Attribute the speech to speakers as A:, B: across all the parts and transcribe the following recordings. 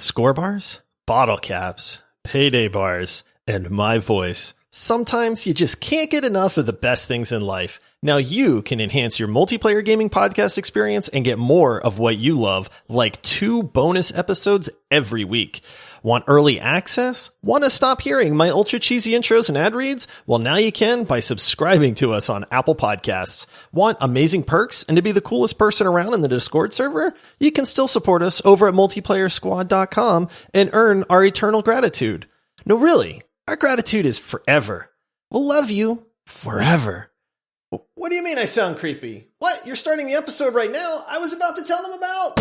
A: Score bars, bottle caps, payday bars, and my voice. Sometimes you just can't get enough of the best things in life. Now you can enhance your multiplayer gaming podcast experience and get more of what you love, like 2 bonus episodes every week. Want early access? Want to stop hearing my ultra cheesy intros and ad reads? Well, now you can by subscribing to us on Apple Podcasts. Want amazing perks and to be the coolest person around in the Discord server? You can still support us over at multiplayersquad.com and earn our eternal gratitude. No, really, our gratitude is forever. We'll love you forever. What do you mean I sound creepy? What? You're starting the episode right now? I was about to tell them about...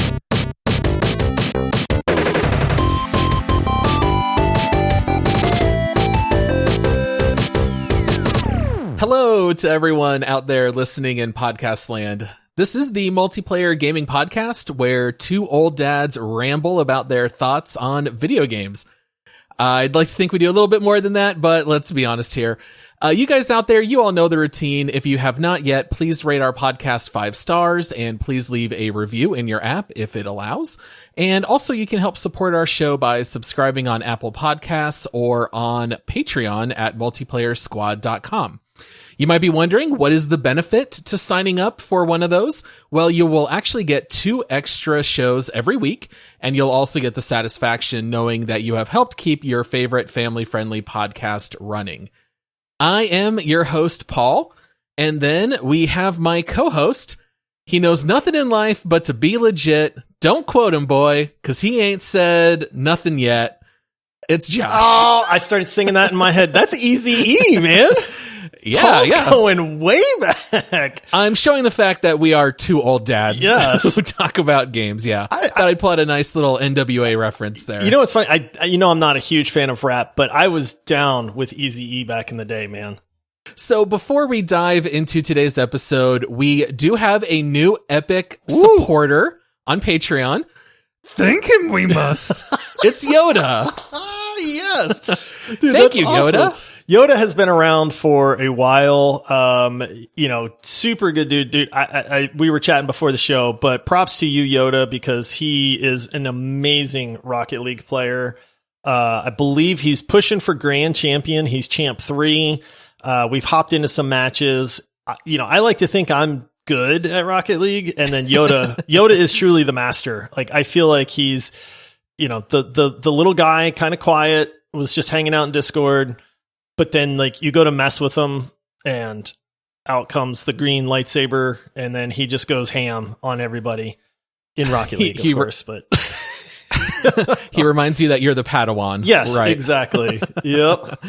B: Hello to everyone out there listening in podcast land. This is the Multiplayer Gaming Podcast where 2 old dads ramble about their thoughts on video games. I'd like to think we do a little bit more than that, but let's be honest here. You guys out there, you all know the routine. If you have not yet, please rate our podcast 5 stars and please leave a review in your app if it allows. And also you can help support our show by subscribing on Apple Podcasts or on Patreon at multiplayersquad.com. You might be wondering, what is the benefit to signing up for one of those? Well, you will actually get 2 extra shows every week, and you'll also get the satisfaction knowing that you have helped keep your favorite family-friendly podcast running. I am your host, Paul, and then we have my co-host. He knows nothing in life but to be legit. Don't quote him, boy, because he ain't said nothing yet. It's Josh.
A: Oh, I started singing that in my head. That's Easy-E, man.
B: Paul's
A: going way back.
B: I'm showing the fact that we are 2 old dads
A: who
B: talk about games. Yeah, I thought I'd pull out a nice little NWA reference there.
A: You know what's funny? I'm not a huge fan of rap, but I was down with Eazy-E back in the day, man.
B: So before we dive into today's episode, we do have a new epic supporter on Patreon. Thank him, we must. It's Yoda.
A: Yes. Dude,
B: Thank you, awesome. Yoda.
A: Yoda has been around for a while. Super good dude. We were chatting before the show, but props to you, Yoda, because he is an amazing Rocket League player. I believe he's pushing for Grand Champion. He's Champ 3. We've hopped into some matches. I like to think I'm good at Rocket League, and then Yoda is truly the master. Like, I feel like he's, the little guy, kind of quiet, was just hanging out in Discord. But then, like, you go to mess with him, and out comes the green lightsaber, and then he just goes ham on everybody in Rocket League, of course. But
B: he reminds you that you're the Padawan.
A: Yes,
B: right?
A: Exactly. Yep.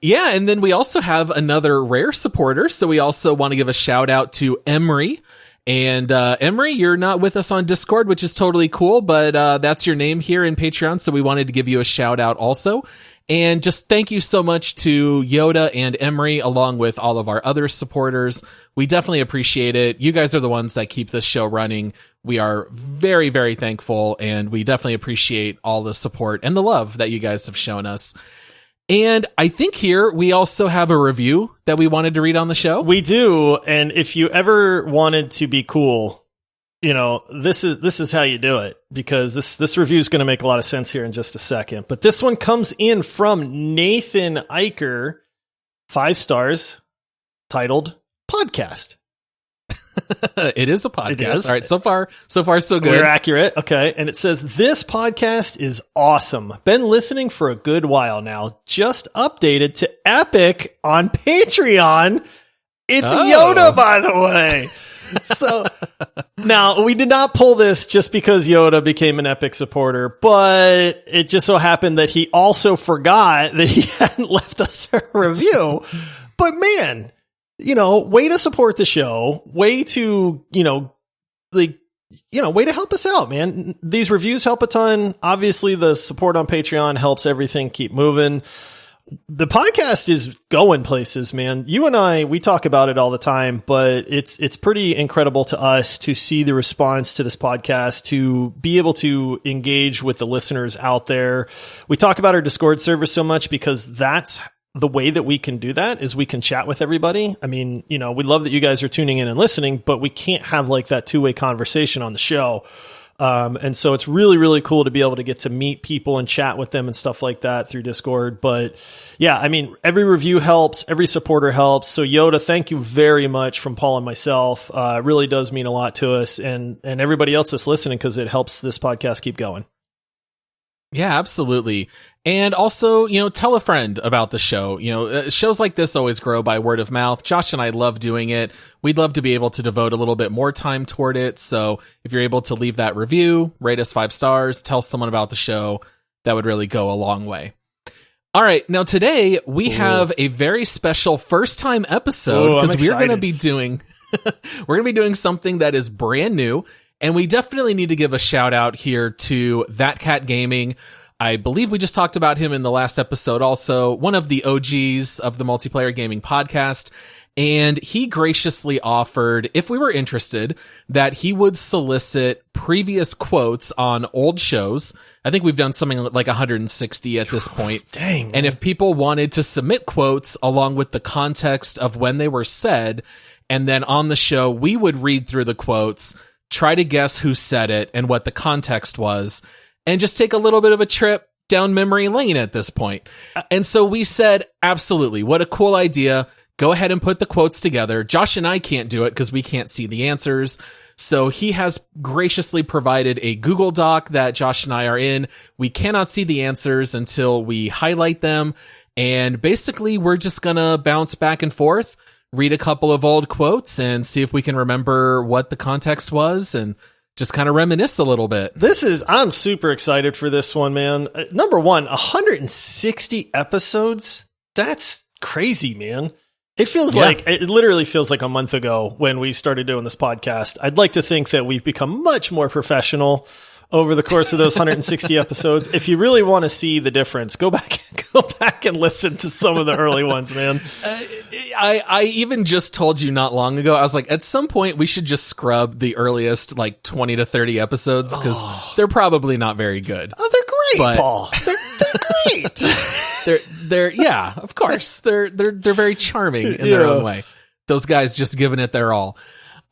B: Yeah, and then we also have another rare supporter, so we also want to give a shout out to Emery. And Emery, you're not with us on Discord, which is totally cool, but that's your name here in Patreon, so we wanted to give you a shout out also. And just thank you so much to Yoda and Emery, along with all of our other supporters. We definitely appreciate it. You guys are the ones that keep this show running. We are very, very thankful, and we definitely appreciate all the support and the love that you guys have shown us. And I think here we also have a review that we wanted to read on the show.
A: We do, and if you ever wanted to be cool, this is how you do it, because this review is going to make a lot of sense here in just a second. But this one comes in from Nathan Eicher, 5 stars, titled Podcast.
B: It is a podcast.
A: It is.
B: All right, so far so good.
A: We're accurate. Okay. And it says, this podcast is awesome. Been listening for a good while now. Just updated to Epic on Patreon. It's Yoda, by the way. So now, we did not pull this just because Yoda became an Epic supporter, but it just so happened that he also forgot that he hadn't left us a review. But man, way to support the show, way to, way to help us out, man. These reviews help a ton. Obviously, the support on Patreon helps everything keep moving. The podcast is going places, man. You and I, we talk about it all the time, but it's pretty incredible to us to see the response to this podcast, to be able to engage with the listeners out there. We talk about our Discord server so much because that's the way that we can do that, is we can chat with everybody. I mean, we love that you guys are tuning in and listening, but we can't have like that 2-way conversation on the show. And so it's really, really cool to be able to get to meet people and chat with them and stuff like that through Discord. But yeah, I mean, every review helps, every supporter helps. So Yoda, thank you very much from Paul and myself. It really does mean a lot to us and everybody else that's listening, because it helps this podcast keep going.
B: Yeah, absolutely. And also, tell a friend about the show. Shows like this always grow by word of mouth. Josh and I love doing it. We'd love to be able to devote a little bit more time toward it. So if you're able to leave that review, rate us 5 stars, tell someone about the show, that would really go a long way. All right. Now today we have a very special first time episode, because we're going to be doing, something that is brand new. And we definitely need to give a shout out here to That Cat Gaming. I believe we just talked about him in the last episode also, one of the OGs of the Multiplayer Gaming Podcast. And he graciously offered, if we were interested, that he would solicit previous quotes on old shows. I think we've done something like 160 at this point.
A: Dang.
B: And if people wanted to submit quotes along with the context of when they were said, and then on the show, we would read through the quotes, try to guess who said it and what the context was, and just take a little bit of a trip down memory lane at this point. And so we said, absolutely, what a cool idea. Go ahead and put the quotes together. Josh and I can't do it because we can't see the answers. So he has graciously provided a Google Doc that Josh and I are in. We cannot see the answers until we highlight them. And basically, we're just going to bounce back and forth, read a couple of old quotes, and see if we can remember what the context was and just kind of reminisce a little bit.
A: I'm super excited for this one, man. Number one, 160 episodes. That's crazy, man. It literally feels like a month ago when we started doing this podcast. I'd like to think that we've become much more professional over the course of those 160 episodes. If you really want to see the difference, go back and listen to some of the early ones, man.
B: I even just told you not long ago, I was like, at some point we should just scrub the earliest 20 to 30 episodes, because they're probably not very good.
A: Oh, they're great, Paul. They're great.
B: they're yeah, of course. They're very charming in their own way. Those guys just giving it their all.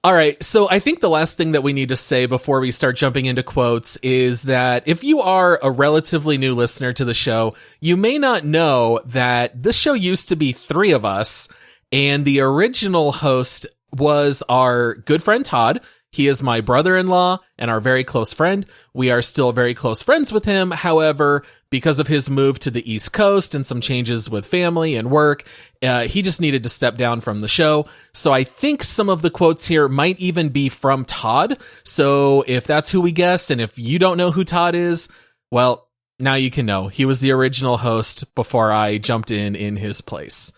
B: All right, so I think the last thing that we need to say before we start jumping into quotes is that if you are a relatively new listener to the show, you may not know that this show used to be 3 of us, and the original host was our good friend Todd. He is my brother-in-law and our very close friend. We are still very close friends with him. However, because of his move to the East Coast and some changes with family and work, he just needed to step down from the show. So I think some of the quotes here might even be from Todd. So if that's who we guess, and if you don't know who Todd is, well, now you can know. He was the original host before I jumped in his place.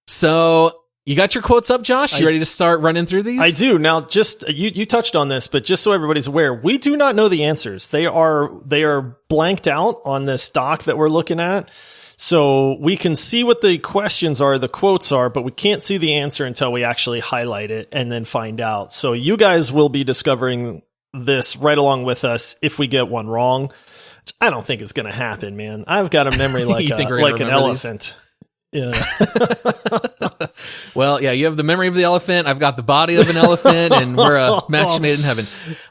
B: So you got your quotes up, Josh? You ready to start running through these?
A: I do. Now, just you touched on this, but just so everybody's aware, we do not know the answers. They are blanked out on this doc that we're looking at. So we can see what the questions are, the quotes are, but we can't see the answer until we actually highlight it and then find out. So you guys will be discovering this right along with us if we get one wrong. I don't think it's going to happen, man. I've got a memory like an elephant. These? Yeah.
B: Well, yeah, you have the memory of the elephant. I've got the body of an elephant, and we're a match made in heaven.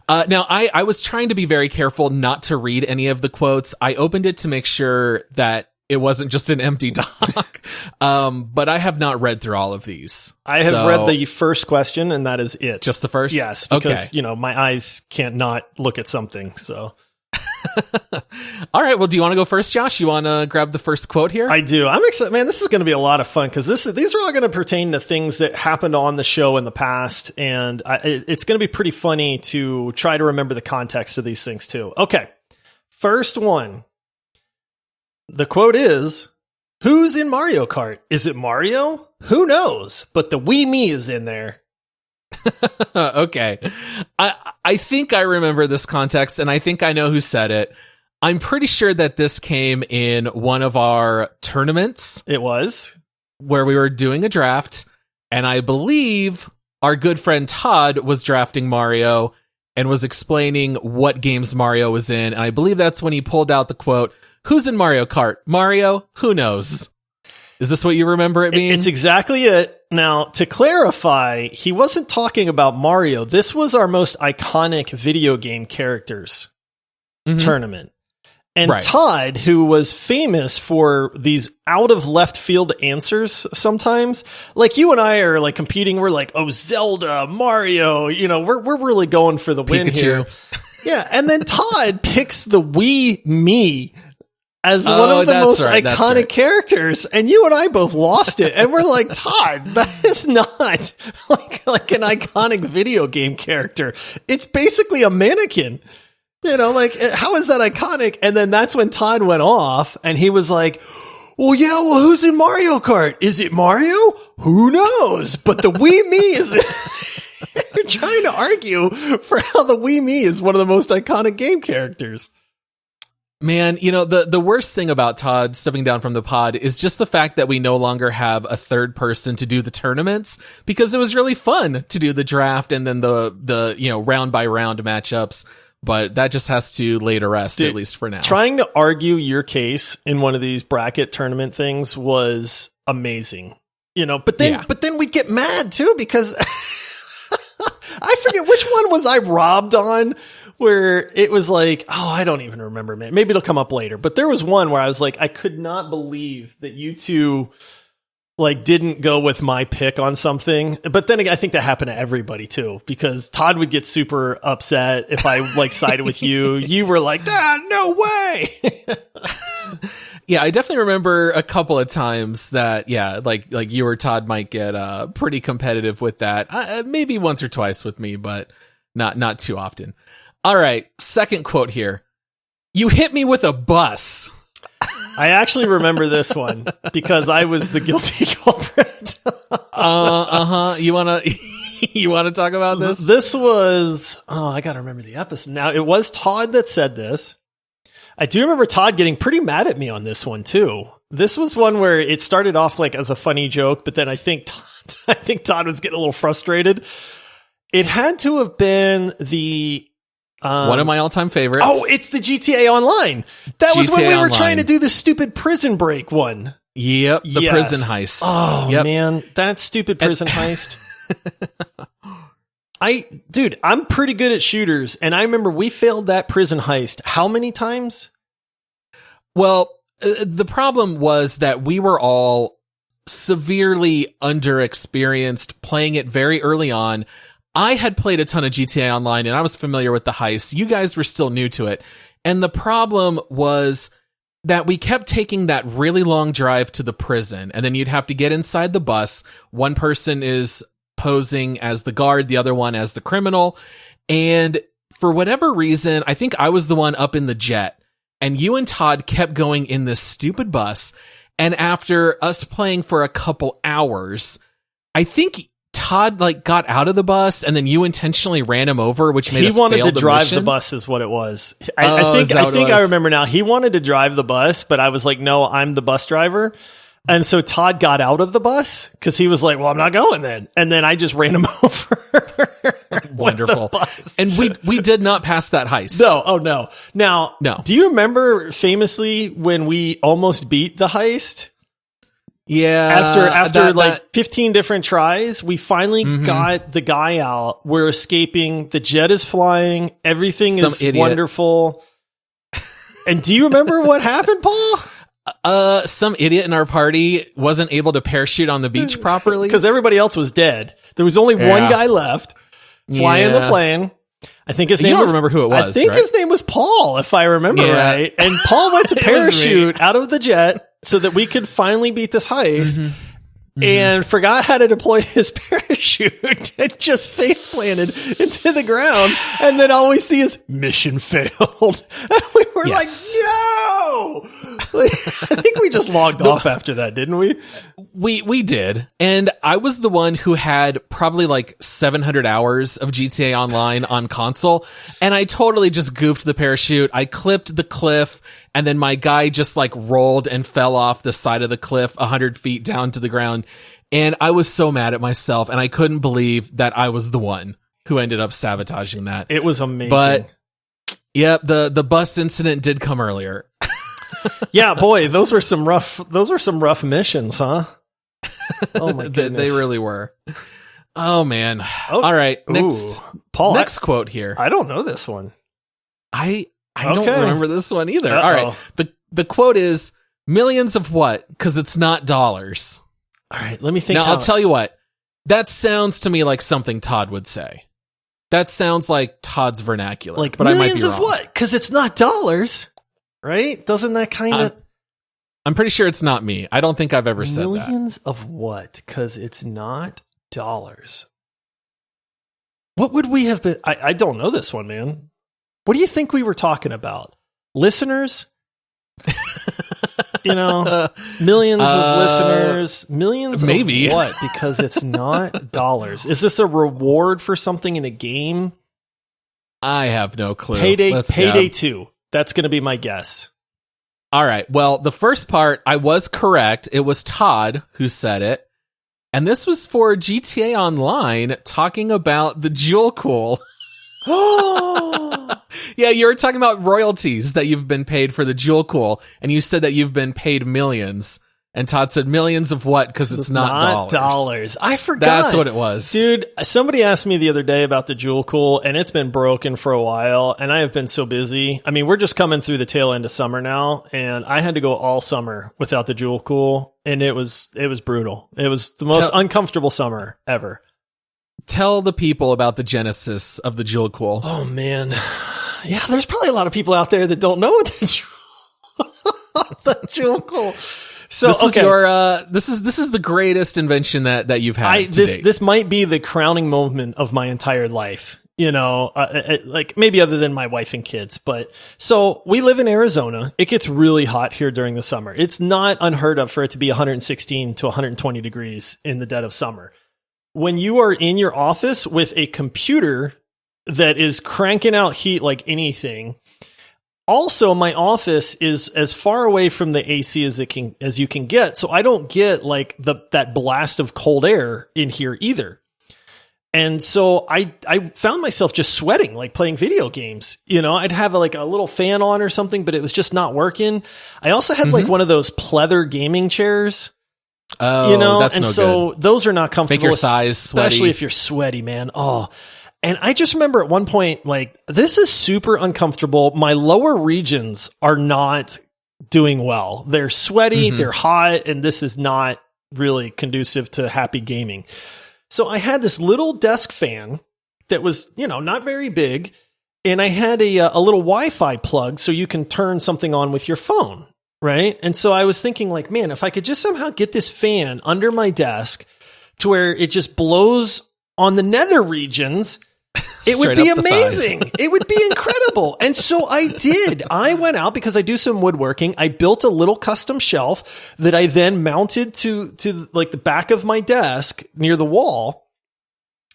B: Now, I was trying to be very careful not to read any of the quotes. I opened it to make sure that it wasn't just an empty doc. But I have not read through all of these.
A: I have read the first question, and that is it.
B: Just the first?
A: Yes, because, my eyes can't not look at something, so...
B: All right. Well, do you want to go first, Josh? You want to grab the first quote here?
A: I do. I'm excited, man. This is going to be a lot of fun because these are all going to pertain to things that happened on the show in the past, and it's going to be pretty funny to try to remember the context of these things too. Okay, first one. The quote is, "Who's in Mario Kart? Is it Mario? Who knows? But the Wii Me is in there."
B: Okay. I think I remember this context, and I think I know who said it. I'm pretty sure that this came in one of our tournaments.
A: It was.
B: Where we were doing a draft, and I believe our good friend Todd was drafting Mario and was explaining what games Mario was in, and I believe that's when he pulled out the quote, "Who's in Mario Kart? Mario? Who knows?" Is this what you remember it being?
A: It's exactly it. Now, to clarify, he wasn't talking about Mario. This was our most iconic video game characters tournament. And Todd, who was famous for these out of left field answers sometimes, like you and I are like competing. We're like, oh, Zelda, Mario, we're really going for the win here. Yeah. And then Todd picks the Wii Me as one of the most iconic characters. And you and I both lost it. And we're like, Todd, that is not like an iconic video game character. It's basically a mannequin. How is that iconic? And then that's when Todd went off and he was like, well, who's in Mario Kart? Is it Mario? Who knows? But the Wii Me is... You're trying to argue for how the Wii Me is one of the most iconic game characters.
B: Man, the worst thing about Todd stepping down from the pod is just the fact that we no longer have a third person to do the tournaments, because it was really fun to do the draft and then the round by round matchups. But that just has to lay to rest, at least for now. Trying
A: to argue your case in one of these bracket tournament things was amazing. But then we get mad too, because I forget which one was I robbed on, where it was like, oh, I don't even remember, man. Maybe it'll come up later. But there was one where I was like, I could not believe that you two didn't go with my pick on something. But then again, I think that happened to everybody too, because Todd would get super upset if I sided with you. You were like, no way.
B: Yeah, I definitely remember a couple of times that, like you or Todd might get pretty competitive with that. Maybe once or twice with me, but not too often. All right, second quote here. You hit me with a bus.
A: I actually remember this one because I was the guilty culprit.
B: You wanna talk about this?
A: This was, I gotta remember the episode. Now, it was Todd that said this. I do remember Todd getting pretty mad at me on this one too. This was one where it started off as a funny joke, but then I think Todd was getting a little frustrated. It had to have been the
B: one of my all-time favorites.
A: Oh, it's the GTA Online. That was when we were trying to do the stupid prison break one.
B: Yep, the prison heist.
A: Oh, man, that stupid prison heist. I'm pretty good at shooters, and I remember we failed that prison heist how many times?
B: Well, the problem was that we were all severely underexperienced playing it very early on. I had played a ton of GTA Online and I was familiar with the heist. You guys were still new to it. And the problem was that we kept taking that really long drive to the prison, and then you'd have to get inside the bus. One person is posing as the guard, the other one as the criminal. And for whatever reason, I think I was the one up in the jet, and you and Todd kept going in this stupid bus. And after us playing for a couple hours, I think Todd got out of the bus, and then you intentionally ran him over, which made us fail the mission. He wanted to drive the
A: bus is what it was. I think I remember now. He wanted to drive the bus, but I was like, no, I'm the bus driver. And so Todd got out of the bus because he was like, well, I'm not going then. And then I just ran him over.
B: Wonderful. And we did not pass that heist.
A: No. Oh, no. Now, do you remember famously when we almost beat the heist?
B: Yeah.
A: After 15 different tries, we finally got the guy out. We're escaping. The jet is flying. Everything is wonderful. And do you remember what happened, Paul?
B: Some idiot in our party wasn't able to parachute on the beach properly
A: because everybody else was dead. There was only one guy left flying the plane. I think his name was.
B: I don't remember who it was.
A: I think his name was Paul, if I remember right. And Paul went to parachute out of the jet so that we could finally beat this heist. And forgot how to deploy his parachute and just face planted into the ground. And then all we see is mission failed. And we were like, no! I think we just logged off after that, didn't we?
B: We did. And I was the one who had probably 700 hours of GTA Online on console. And I totally just goofed the parachute. I clipped the cliff. And then my guy just rolled and fell off the side of the cliff 100 feet down to the ground. And I was so mad at myself, and I couldn't believe that I was the one who ended up sabotaging that.
A: It was amazing.
B: But, yep, the bus incident did come earlier.
A: Yeah, boy, those were some rough missions, huh? Oh my goodness.
B: They really were. Oh man. Oh, all right. Next,
A: Paul,
B: next quote here.
A: I don't know this one.
B: I don't remember this one either.
A: Uh-oh.
B: All right. The quote is millions of what? Because it's not dollars.
A: All right. Let me think.
B: Now, I'll tell you what. That sounds to me like something Todd would say. That sounds like Todd's vernacular.
A: Like,
B: but I might be
A: millions of
B: wrong.
A: what? Because it's not dollars, right? Doesn't that kind of...
B: I'm pretty sure it's not me. I don't think I've ever said that.
A: Millions of what? Because it's not dollars. What would we have been? I don't know this one, man. What do you think we were talking about? Listeners? Millions of listeners. Millions
B: maybe.
A: Of what? Because it's not dollars. Is this a reward for something in a game?
B: I have no clue.
A: Payday 2. That's going to be my guess.
B: All right. Well, the first part, I was correct. It was Todd who said it. And this was for GTA Online talking about the Jewel Cool. Yeah, you were talking about royalties that you've been paid for the Jewel Cool. And you said that you've been paid millions. And Todd said millions of what? Because it's not
A: dollars. I forgot.
B: That's what it was.
A: Dude, somebody asked me the other day about the Jewel Cool, and it's been broken for a while, and I have been so busy. I mean, we're just coming through the tail end of summer now, and I had to go all summer without the Jewel Cool, and it was brutal. It was the most uncomfortable summer ever.
B: Tell the people about the genesis of the Jewel Cool.
A: Oh, man. Yeah, there's probably a lot of people out there that don't know what the Jewel Cool. So
B: this was your this is the greatest invention that you've had.
A: This might be the crowning moment of my entire life. Like maybe other than my wife and kids. But so we live in Arizona. It gets really hot here during the summer. It's not unheard of for it to be 116 to 120 degrees in the dead of summer. When you are in your office with a computer that is cranking out heat like anything. Also, my office is as far away from the AC as you can get, so I don't get like that blast of cold air in here either. And so I found myself just sweating, like playing video games. I'd have a little fan on or something, but it was just not working. I also had like one of those pleather gaming chairs.
B: Oh, that's
A: and
B: no
A: so
B: good.
A: Those are not comfortable,
B: make your thighs
A: especially
B: sweaty.
A: If you're sweaty, man. Oh. And I just remember at one point, like, this is super uncomfortable. My lower regions are not doing well. They're sweaty, they're hot, and this is not really conducive to happy gaming. So I had this little desk fan that was, not very big, and I had a little Wi-Fi plug so you can turn something on with your phone, right? And so I was thinking, like, man, if I could just somehow get this fan under my desk to where it just blows on the nether regions, it would be amazing. It would be incredible. And so I did. I went out because I do some woodworking. I built a little custom shelf that I then mounted to like the back of my desk near the wall.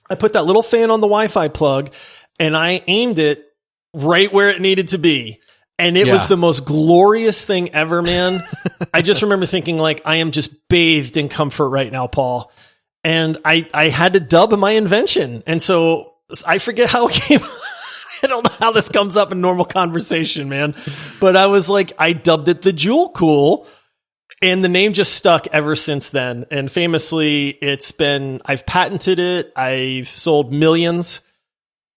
A: I put that little fan on the Wi-Fi plug and I aimed it right where it needed to be. And it was the most glorious thing ever, man. I just remember thinking, like, I am just bathed in comfort right now, Paul. And I had to dub my invention. And so I forget how it came. I don't know how this comes up in normal conversation, man. But I was like, I dubbed it the Jewel Cool. And the name just stuck ever since then. And famously, I've patented it. I've sold millions.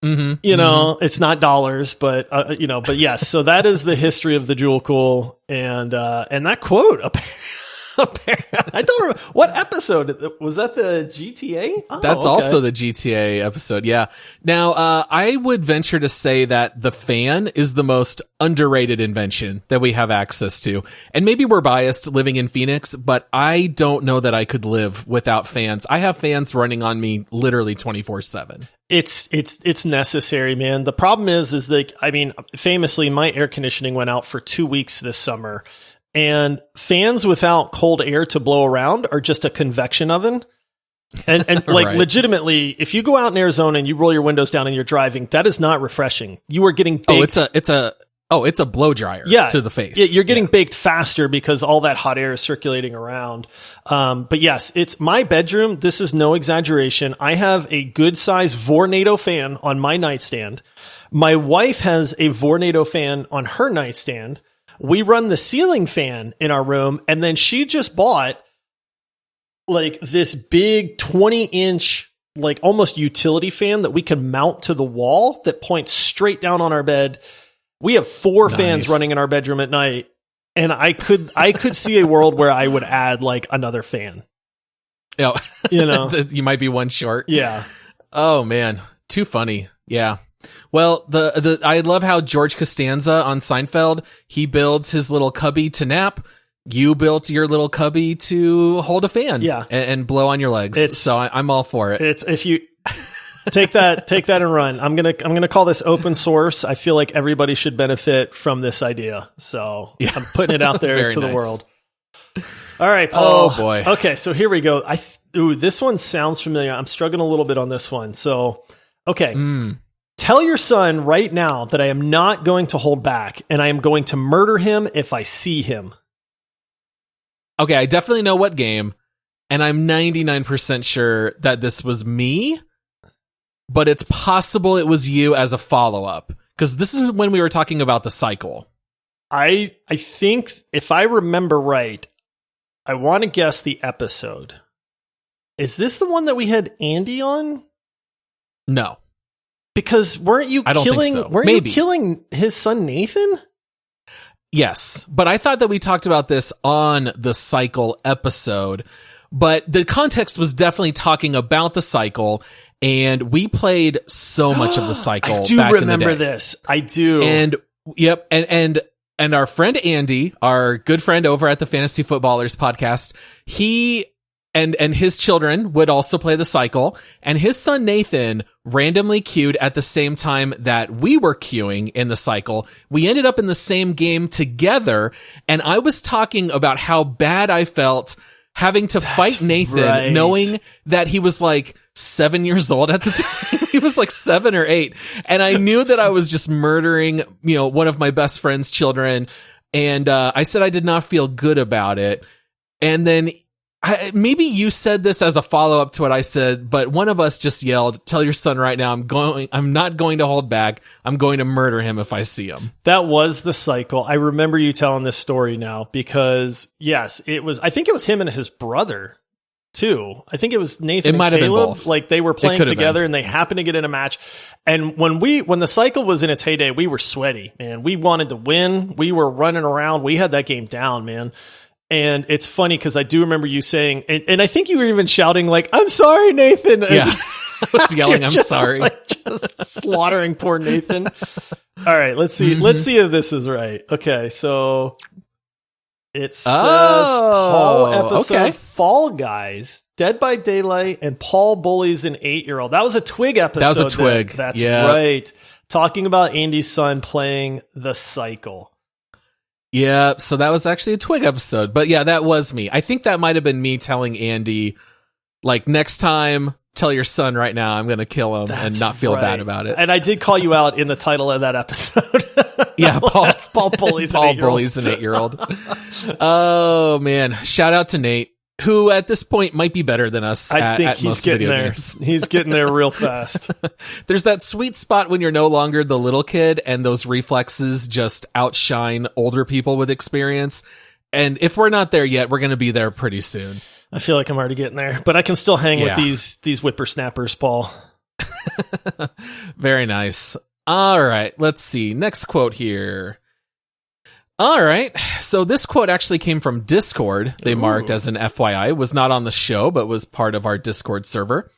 A: It's not dollars, but yes. So that is the history of the Jewel Cool. And that quote, I don't remember what episode was that. The GTA? Oh,
B: that's also the GTA episode. Yeah. Now, I would venture to say that the fan is the most underrated invention that we have access to. And maybe we're biased living in Phoenix, but I don't know that I could live without fans. I have fans running on me literally 24/7.
A: It's necessary, man. The problem is like, I mean, famously, my air conditioning went out for 2 weeks this summer. And fans without cold air to blow around are just a convection oven. And like right. Legitimately, if you go out in Arizona and you roll your windows down and you're driving, that is not refreshing. You are getting baked.
B: It's a blow dryer to the face.
A: Yeah, you're getting baked faster because all that hot air is circulating around. But yes, it's my bedroom. This is no exaggeration. I have a good size Vornado fan on my nightstand. My wife has a Vornado fan on her nightstand. we run the ceiling fan in our room, and then she just bought like this big 20-inch, like almost utility fan that we can mount to the wall that points straight down on our bed. We have 4 fans running in our bedroom at night, and I could see a world where I would add like another fan.
B: Oh,
A: you know,
B: you might be one short.
A: Yeah.
B: Oh man, too funny. Yeah. Well, I love how George Costanza on Seinfeld, he builds his little cubby to nap. You built your little cubby to hold a fan, and blow on your legs. So I'm all for it.
A: It's if you take that and run. I'm gonna call this open source. I feel like everybody should benefit from this idea. So I'm putting it out there to the world. All right, Paul.
B: Oh boy.
A: Okay, so here we go. This one sounds familiar. I'm struggling a little bit on this one. So, okay. Tell your son right now that I am not going to hold back, and I am going to murder him if I see him.
B: Okay, I definitely know what game, and I'm 99% sure that this was me, but it's possible it was you as a follow-up, because this is when we were talking about the cycle.
A: I think, if I remember right, I want to guess the episode. Is this the one that we had Andy on?
B: No.
A: Because weren't you you killing his son Nathan?
B: Yes, but I thought that we talked about this on the cycle episode, but the context was definitely talking about the cycle, and we played so much of the cycle.
A: I do remember this. I do.
B: And yep, and our friend Andy, our good friend over at the Fantasy Footballers podcast, he and his children would also play the cycle, and his son Nathan randomly queued at the same time that we were queuing in the cycle. We ended up in the same game together, and I was talking about how bad I felt having to fight Nathan, knowing that he was like 7 years old at the time. He was like 7 or 8. And I knew that I was just murdering, one of my best friend's children. And I said I did not feel good about it. And then maybe you said this as a follow-up to what I said, but one of us just yelled, "Tell your son right now, I'm not going to hold back. I'm going to murder him if I see him."
A: That was the cycle. I remember you telling this story now because, yes, I think it was him and his brother too. I think it was Nathan and Caleb. Been both. Like they were playing together and they happened to get in a match. And when the cycle was in its heyday, we were sweaty, man. We wanted to win. We were running around. We had that game down, man. And it's funny because I do remember you saying, and I think you were even shouting like, "I'm sorry, Nathan."
B: Yeah, I was yelling, "I'm sorry."
A: Just slaughtering poor Nathan. All right, let's see. Mm-hmm. Let's see if this is right. Okay, so it says Paul episode Fall Guys, Dead by Daylight, and Paul bullies an 8-year-old. That was a Twig episode.
B: That was a Twig.
A: That's right. Talking about Andy's son playing the cycle.
B: Yeah, so that was actually a Twig episode. But yeah, that was me. I think that might have been me telling Andy, like, next time, tell your son right now I'm going to kill him and not feel bad about it.
A: And I did call you out in the title of that episode.
B: Yeah,
A: Paul bullies an 8-year-old.
B: Paul bullies an 8-year-old. Oh, man. Shout out to Nate, who at this point might be better than us at most video games.
A: He's getting there real fast.
B: There's that sweet spot when you're no longer the little kid and those reflexes just outshine older people with experience. And if we're not there yet, we're going to be there pretty soon.
A: I feel like I'm already getting there, but I can still hang with these whippersnappers, Paul.
B: Very nice. All right, let's see. Next quote here. All right, so this quote actually came from Discord. They marked as an FYI. It was not on the show, but was part of our Discord server.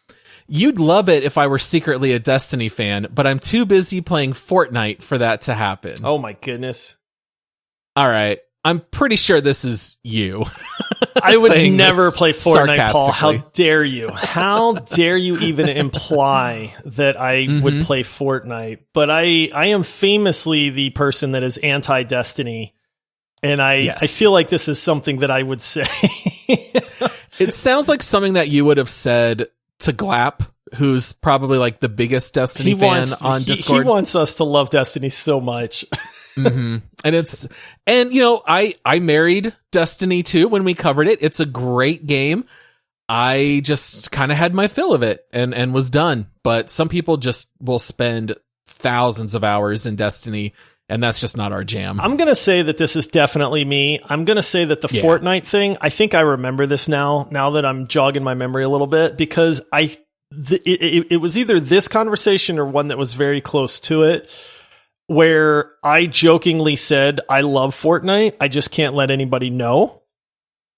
B: "You'd love it if I were secretly a Destiny fan, but I'm too busy playing Fortnite for that to happen."
A: Oh my goodness.
B: All right, I'm pretty sure this is you.
A: I would never play Fortnite, Paul. How dare you? How dare you even imply that I would play Fortnite? But I am famously the person that is anti-Destiny, and I feel like this is something that I would say.
B: It sounds like something that you would have said to Glap, who's probably like the biggest Destiny fan on Discord.
A: He wants us to love Destiny so much.
B: Mm-hmm. And I married Destiny 2 when we covered it. It's a great game. I just kind of had my fill of it and was done. But some people just will spend thousands of hours in Destiny and that's just not our jam.
A: I'm going to say that this is definitely me. I'm going to say that the Fortnite thing, I think I remember this now that I'm jogging my memory a little bit, because it was either this conversation or one that was very close to it, where I jokingly said, I love Fortnite, I just can't let anybody know.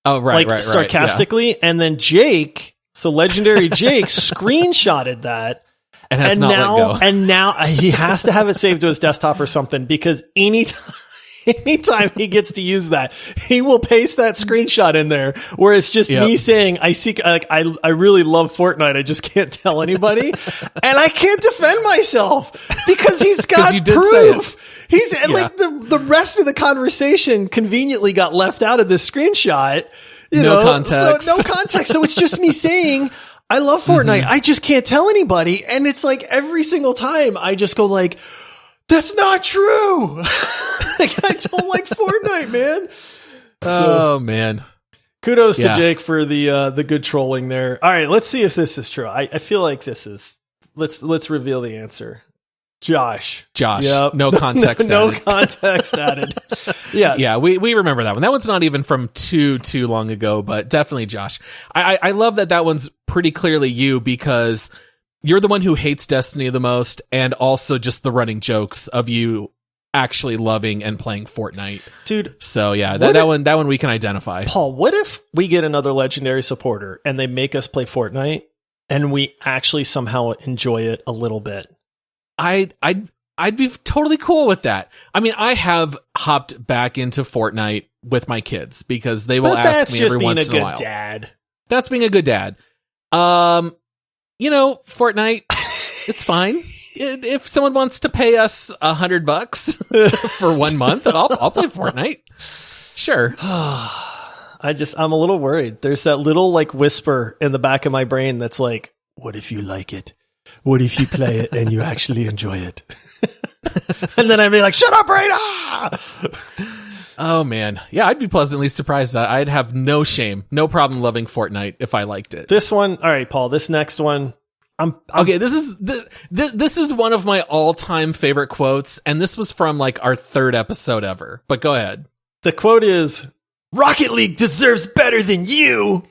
B: Oh, right,
A: like, sarcastically. Yeah. And then Jake, so legendary Jake, screenshotted that.
B: And has not let go.
A: And now he has to have it saved to his desktop or something, because anytime he gets to use that, he will paste that screenshot in there where it's just me saying, I really love Fortnite, I just can't tell anybody. And I can't defend myself because he's got proof. He's like the rest of the conversation conveniently got left out of this screenshot.
B: No context.
A: So no context. So it's just me saying, I love Fortnite. I just can't tell anybody. And it's like every single time I just go like, that's not true. Like, I don't like Fortnite, man.
B: Oh, man.
A: Kudos to Jake for the good trolling there. All right, let's see if this is true. I feel like this is. Let's reveal the answer. Josh.
B: Yep. No context
A: no context added. Yeah.
B: Yeah, we remember that one. That one's not even from too long ago, but definitely Josh. I love that one's pretty clearly you, because you're the one who hates Destiny the most, and also just the running jokes of you actually loving and playing Fortnite.
A: Dude.
B: So yeah, that one we can identify.
A: Paul, what if we get another legendary supporter and they make us play Fortnite and we actually somehow enjoy it a little bit?
B: I'd be totally cool with that. I mean, I have hopped back into Fortnite with my kids because they will ask me every once in a while. That's being a good dad. Fortnite, it's fine. If someone wants to pay us $100 for 1 month, I'll play Fortnite. Sure.
A: I'm a little worried. There's that little like whisper in the back of my brain that's like, what if you like it? What if you play it and you actually enjoy it? And then I'd be like, shut up, Rada!
B: Oh, man. Yeah, I'd be pleasantly surprised that I'd have no shame, no problem loving Fortnite if I liked it.
A: This one, all right, Paul, this next one.
B: Okay, this is one of my all-time favorite quotes, and this was from like our 3rd episode ever. But go ahead.
A: The quote is, Rocket League deserves better than you.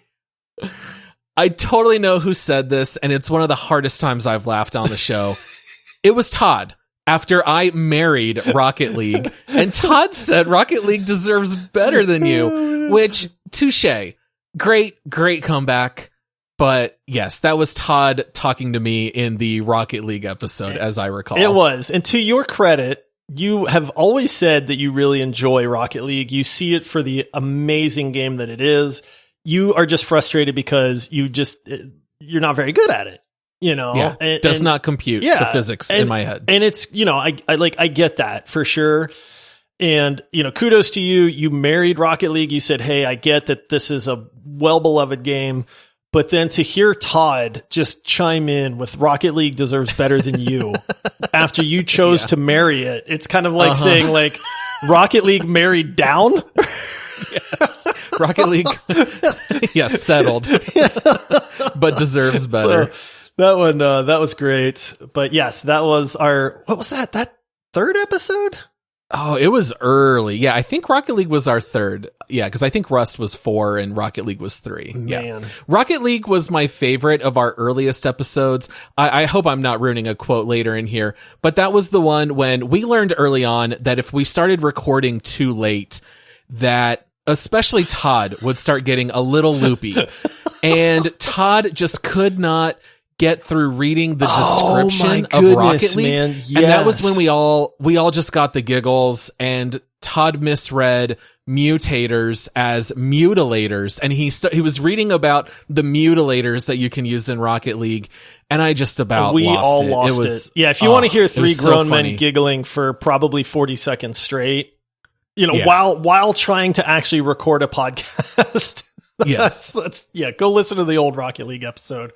B: I totally know who said this, and it's one of the hardest times I've laughed on the show. It was Todd. After I married Rocket League, and Todd said Rocket League deserves better than you, which, touche. Great comeback. But yes, that was Todd talking to me in the Rocket League episode, as I recall.
A: It was. And to your credit, you have always said that you really enjoy Rocket League. You see it for the amazing game that it is. You are just frustrated because you're not very good at it.
B: Does not compute the physics in my head.
A: And it's, I get that for sure. And, kudos to you. You married Rocket League. You said, hey, I get that this is a well-beloved game. But then to hear Todd just chime in with Rocket League deserves better than you after you chose to marry it, it's kind of like saying like Rocket League married down.
B: Yes. Rocket League, yes, settled, but deserves better.
A: So that one, that was great. But yes, that was what was that? That 3rd episode?
B: Oh, it was early. Yeah, I think Rocket League was our 3rd. Yeah, because I think Rust was 4 and Rocket League was 3.
A: Man.
B: Yeah. Rocket League was my favorite of our earliest episodes. I hope I'm not ruining a quote later in here, but that was the one when we learned early on that if we started recording too late, that especially Todd would start getting a little loopy. And Todd just could not get through reading the description of Rocket League.
A: Man. Yes.
B: And that was when we all just got the giggles, and Todd misread mutators as mutilators, and he was reading about the mutilators that you can use in Rocket League, and I just about lost it.
A: Yeah, if you want to hear 3 grown men giggling for probably 40 seconds straight, while trying to actually record a podcast.
B: Yes.
A: Go listen to the old Rocket League episode.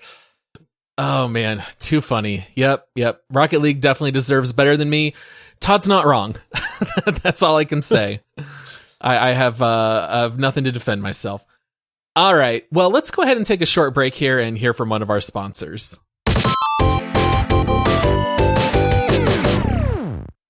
B: Oh man, too funny. Yep. Rocket League definitely deserves better than me. Todd's not wrong. That's all I can say. I have nothing to defend myself. All right. Well, let's go ahead and take a short break here and hear from one of our sponsors.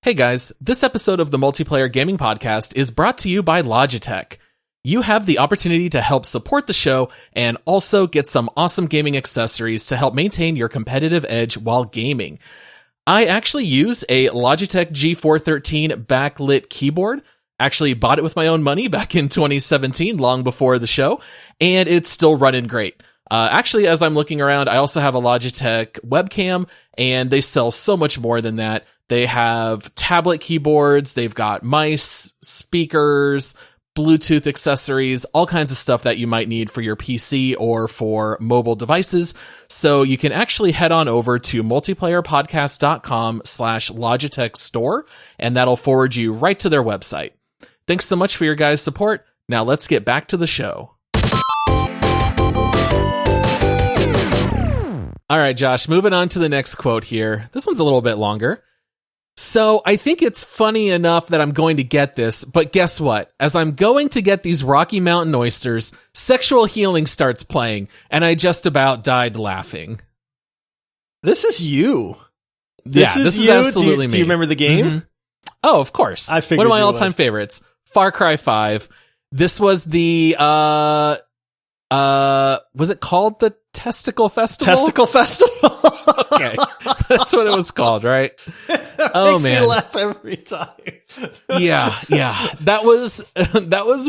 B: Hey guys, this episode of the Multiplayer Gaming Podcast is brought to you by Logitech. You have the opportunity to help support the show and also get some awesome gaming accessories to help maintain your competitive edge while gaming. I actually use a Logitech G413 backlit keyboard. Actually bought it with my own money back in 2017, long before the show, and it's still running great. Actually, as I'm looking around, I also have a Logitech webcam, and they sell so much more than that. They have tablet keyboards, they've got mice, speakers, Bluetooth accessories, all kinds of stuff that you might need for your PC or for mobile devices. So you can actually head on over to multiplayerpodcast.com/Logitech store, and that'll forward you right to their website. Thanks so much for your guys' support. Now let's get back to the show. All right, Josh, moving on to the next quote here. This one's a little bit longer. So I think it's funny enough that I'm going to get this, but guess what? As I'm going to get these Rocky Mountain oysters, Sexual Healing starts playing, and I just about died laughing.
A: This is you.
B: This is absolutely me.
A: Do you remember the game?
B: Mm-hmm. Oh, of course.
A: I figured
B: one of my all-time favorites, Far Cry 5. This was the, was it called the Testicle Festival?
A: Testicle Festival.
B: Okay. That's what it was called, right?
A: Makes me laugh every time.
B: Yeah. That was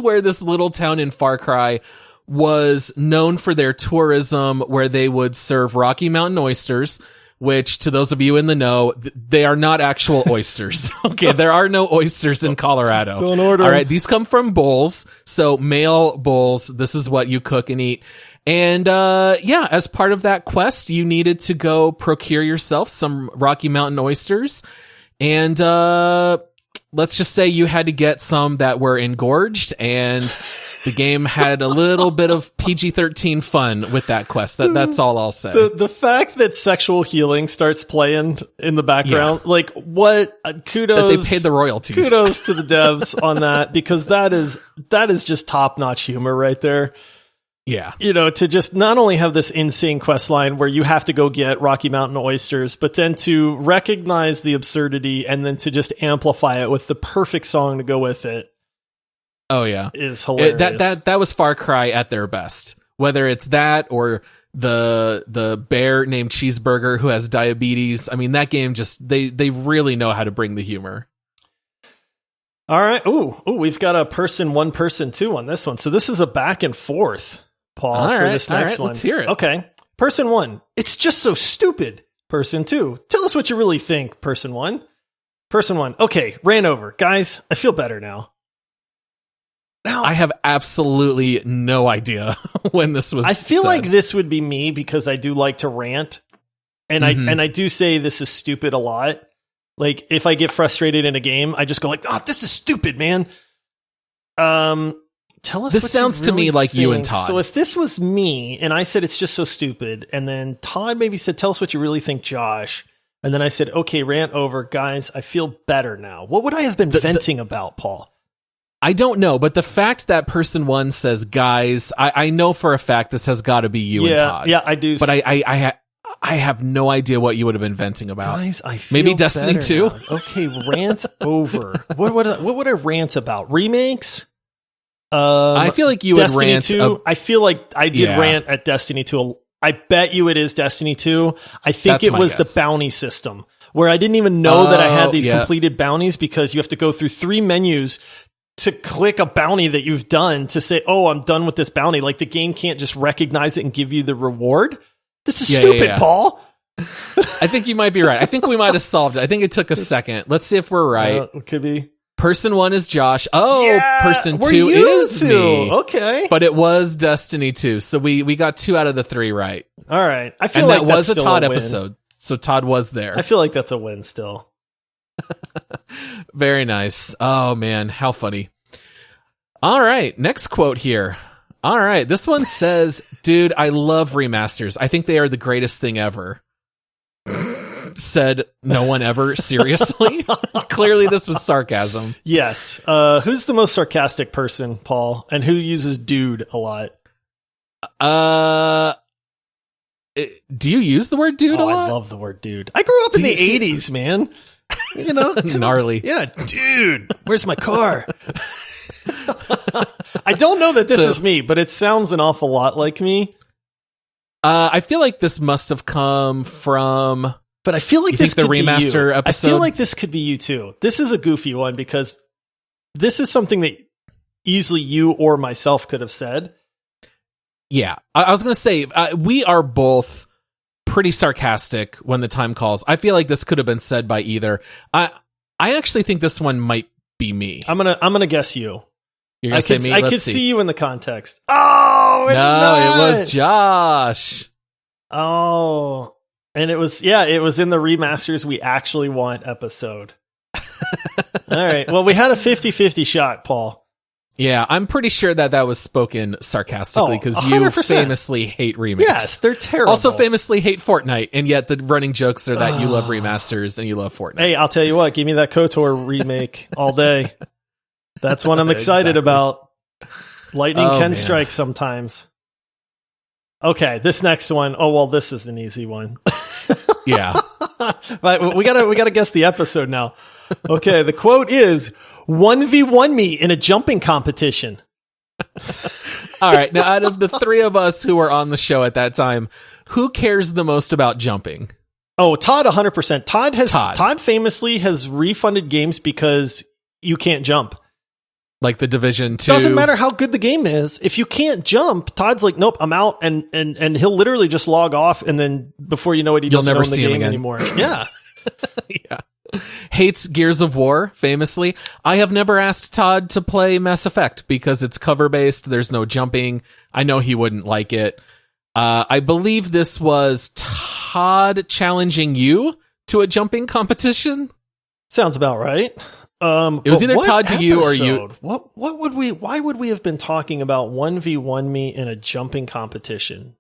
B: where this little town in Far Cry was known for their tourism, where they would serve Rocky Mountain oysters, which, to those of you in the know, they are not actual oysters. Okay, there are no oysters in Colorado.
A: Don't order.
B: All right, these come from bulls, so male bulls. This is what you cook and eat. And as part of that quest, you needed to go procure yourself some Rocky Mountain oysters. And let's just say you had to get some that were engorged, and the game had a little bit of PG-13 fun with that quest. That's all I'll say.
A: The fact that Sexual Healing starts playing in the background, like what? Kudos.
B: That they paid the royalties.
A: Kudos to the devs on that, because that is just top-notch humor right there.
B: Yeah.
A: You know, to just not only have this insane quest line where you have to go get Rocky Mountain oysters, but then to recognize the absurdity and then to just amplify it with the perfect song to go with it.
B: Oh yeah.
A: Is hilarious.
B: That was Far Cry at their best. Whether it's that or the bear named Cheeseburger who has diabetes. I mean, that game just, they really know how to bring the humor.
A: All right. Ooh, we've got a person 1, person 2 on this one. So this is a back and forth, Paul, for this next one.
B: Let's hear it.
A: Okay. Person 1, it's just so stupid. Person 2, tell us what you really think, person 1. Person 1, okay, ran over. Guys, I feel better now.
B: I have absolutely no idea when this was
A: I feel
B: said.
A: like this would be me, because I do like to rant. And I do say this is stupid a lot. Like, if I get frustrated in a game, I just go like, oh, this is stupid, man. Tell us.
B: This sounds to me like you and Todd.
A: So if this was me and I said it's just so stupid, and then Todd maybe said, tell us what you really think, Josh. And then I said, okay, rant over, guys, I feel better now. What would I have been venting about, Paul?
B: I don't know, but the fact that person 1 says, guys, I know for a fact this has got to be you and Todd.
A: Yeah, I do.
B: But I have no idea what you would have been venting about.
A: Guys, I feel
B: maybe Destiny 2.
A: Okay, rant over. What would I rant about? Remakes?
B: I feel like you
A: Destiny
B: would rant.
A: 2. I feel like I did rant at Destiny 2. I bet you it is Destiny 2. I think it was the bounty system, where I didn't even know that I had these completed bounties, because you have to go through 3 menus to click a bounty that you've done to say, oh, I'm done with this bounty. Like, the game can't just recognize it and give you the reward. This is stupid, Paul.
B: I think you might be right. I think we might have solved it. I think it took a second. Let's see if we're right.
A: It could be.
B: Person 1 is Josh. Oh, person 2 is me.
A: Okay.
B: But it was Destiny 2. So we got 2 out of the 3 right.
A: All right. I feel like
B: that was a Todd episode. So Todd was there.
A: I feel like that's a win still.
B: Very nice. Oh man, how funny. All right, next quote here. All right, this one says, dude, I love remasters. I think they are the greatest thing ever. Said no one ever. Seriously? Clearly this was sarcasm.
A: Yes. Who's the most sarcastic person, Paul? And who uses dude a lot?
B: Do you use the word dude a lot?
A: I love the word dude. I grew up in the 80s, man. You know,
B: gnarly.
A: Yeah, dude, where's my car? I don't know that this is me, but it sounds an awful lot like me.
B: I feel like this must have come from.
A: But I feel like this
B: could
A: be
B: remaster
A: you.
B: episode.
A: I feel like this could be you too. This is a goofy one because this is something that easily you or myself could have said.
B: Yeah, I was going to say we are both pretty sarcastic when the time calls. I feel like this could have been said by either. I actually think this one might be me.
A: I'm gonna guess you.
B: You're gonna say me?
A: I could see you in the context. Oh, it's not.
B: It was Josh.
A: Oh, and it was in the remasters we actually want episode. All right. Well, we had a 50-50 shot, Paul.
B: Yeah, I'm pretty sure that was spoken sarcastically because you famously hate remakes.
A: Yes, they're terrible.
B: Also famously hate Fortnite, and yet the running jokes are that you love remasters and you love Fortnite.
A: Hey, I'll tell you what, give me that KOTOR remake all day. That's what I'm excited about. Lightning can strike sometimes. Okay, this next one. Oh, well, this is an easy one.
B: Yeah.
A: But we gotta guess the episode now. Okay, the quote is 1v1 me in a jumping competition.
B: All right, now out of the three of us who were on the show at that time, who cares the most about jumping?
A: Oh, Todd 100%. Todd famously has refunded games because you can't jump.
B: Like the Division 2.
A: Doesn't matter how good the game is. If you can't jump, Todd's like, nope, I'm out. And he'll literally just log off. And then before you know it, he doesn't own the game anymore. Yeah.
B: Yeah. Hates Gears of War, famously. I have never asked Todd to play Mass Effect because it's cover-based. There's no jumping. I know he wouldn't like it. I believe this was Todd challenging you to a jumping competition.
A: Sounds about right.
B: It was either Todd to you or you.
A: Why would we have been talking about 1v1 me in a jumping competition?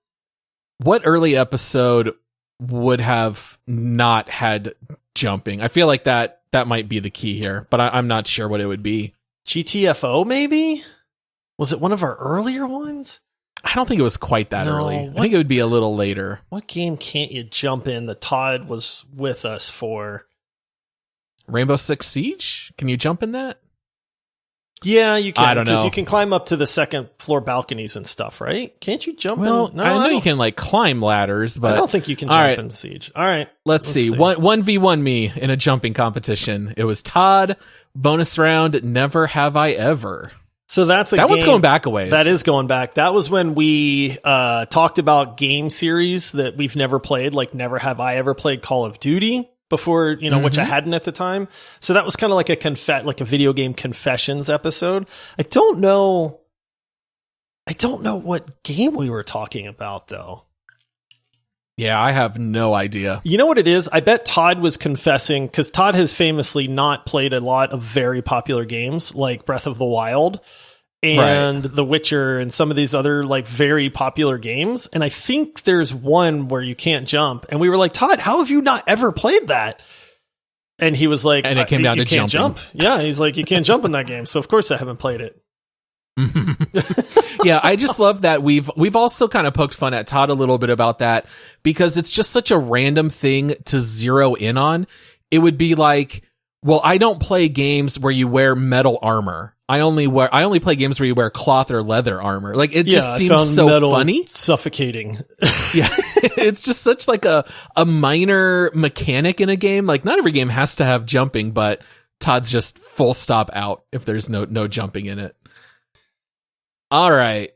B: What early episode would have not had jumping? I feel like that might be the key here, but I'm not sure what it would be.
A: GTFO, maybe? Was it one of our earlier ones?
B: I don't think it was quite that early. I think it would be a little later.
A: What game can't you jump in that Todd was with us for?
B: Rainbow Six Siege? Can you jump in that?
A: Yeah, you can.
B: I don't know.
A: Because you can climb up to the second floor balconies and stuff, right? Can't you jump in? No,
B: I know you can like climb ladders, but
A: I don't think you can jump in Siege. All right.
B: Let's see. 1v1 me in a jumping competition. It was Todd. Bonus round, Never Have I Ever.
A: So that
B: one's going back a ways.
A: That is going back. That was when we talked about game series that we've never played, like Never Have I Ever played Call of Duty before, which I hadn't at the time. So that was kind of like a video game confessions episode. I don't know what game we were talking about though.
B: Yeah, I have no idea.
A: You know what it is? I bet Todd was confessing because Todd has famously not played a lot of very popular games like Breath of the Wild and The Witcher and some of these other like very popular games. And I think there's one where you can't jump. And we were like, Todd, how have you not ever played that? And he was like,
B: and it came down to jumping.
A: Jump. Yeah, he's like, you can't jump in that game. So of course I haven't played it.
B: Yeah, I just love that we've also kind of poked fun at Todd a little bit about that because it's just such a random thing to zero in on. It would be like, well, I don't play games where you wear metal armor. I only play games where you wear cloth or leather armor. Like it just seems so funny.
A: Suffocating.
B: Yeah. It's just such like a minor mechanic in a game. Like not every game has to have jumping, but Todd's just full stop out if there's no jumping in it. All right.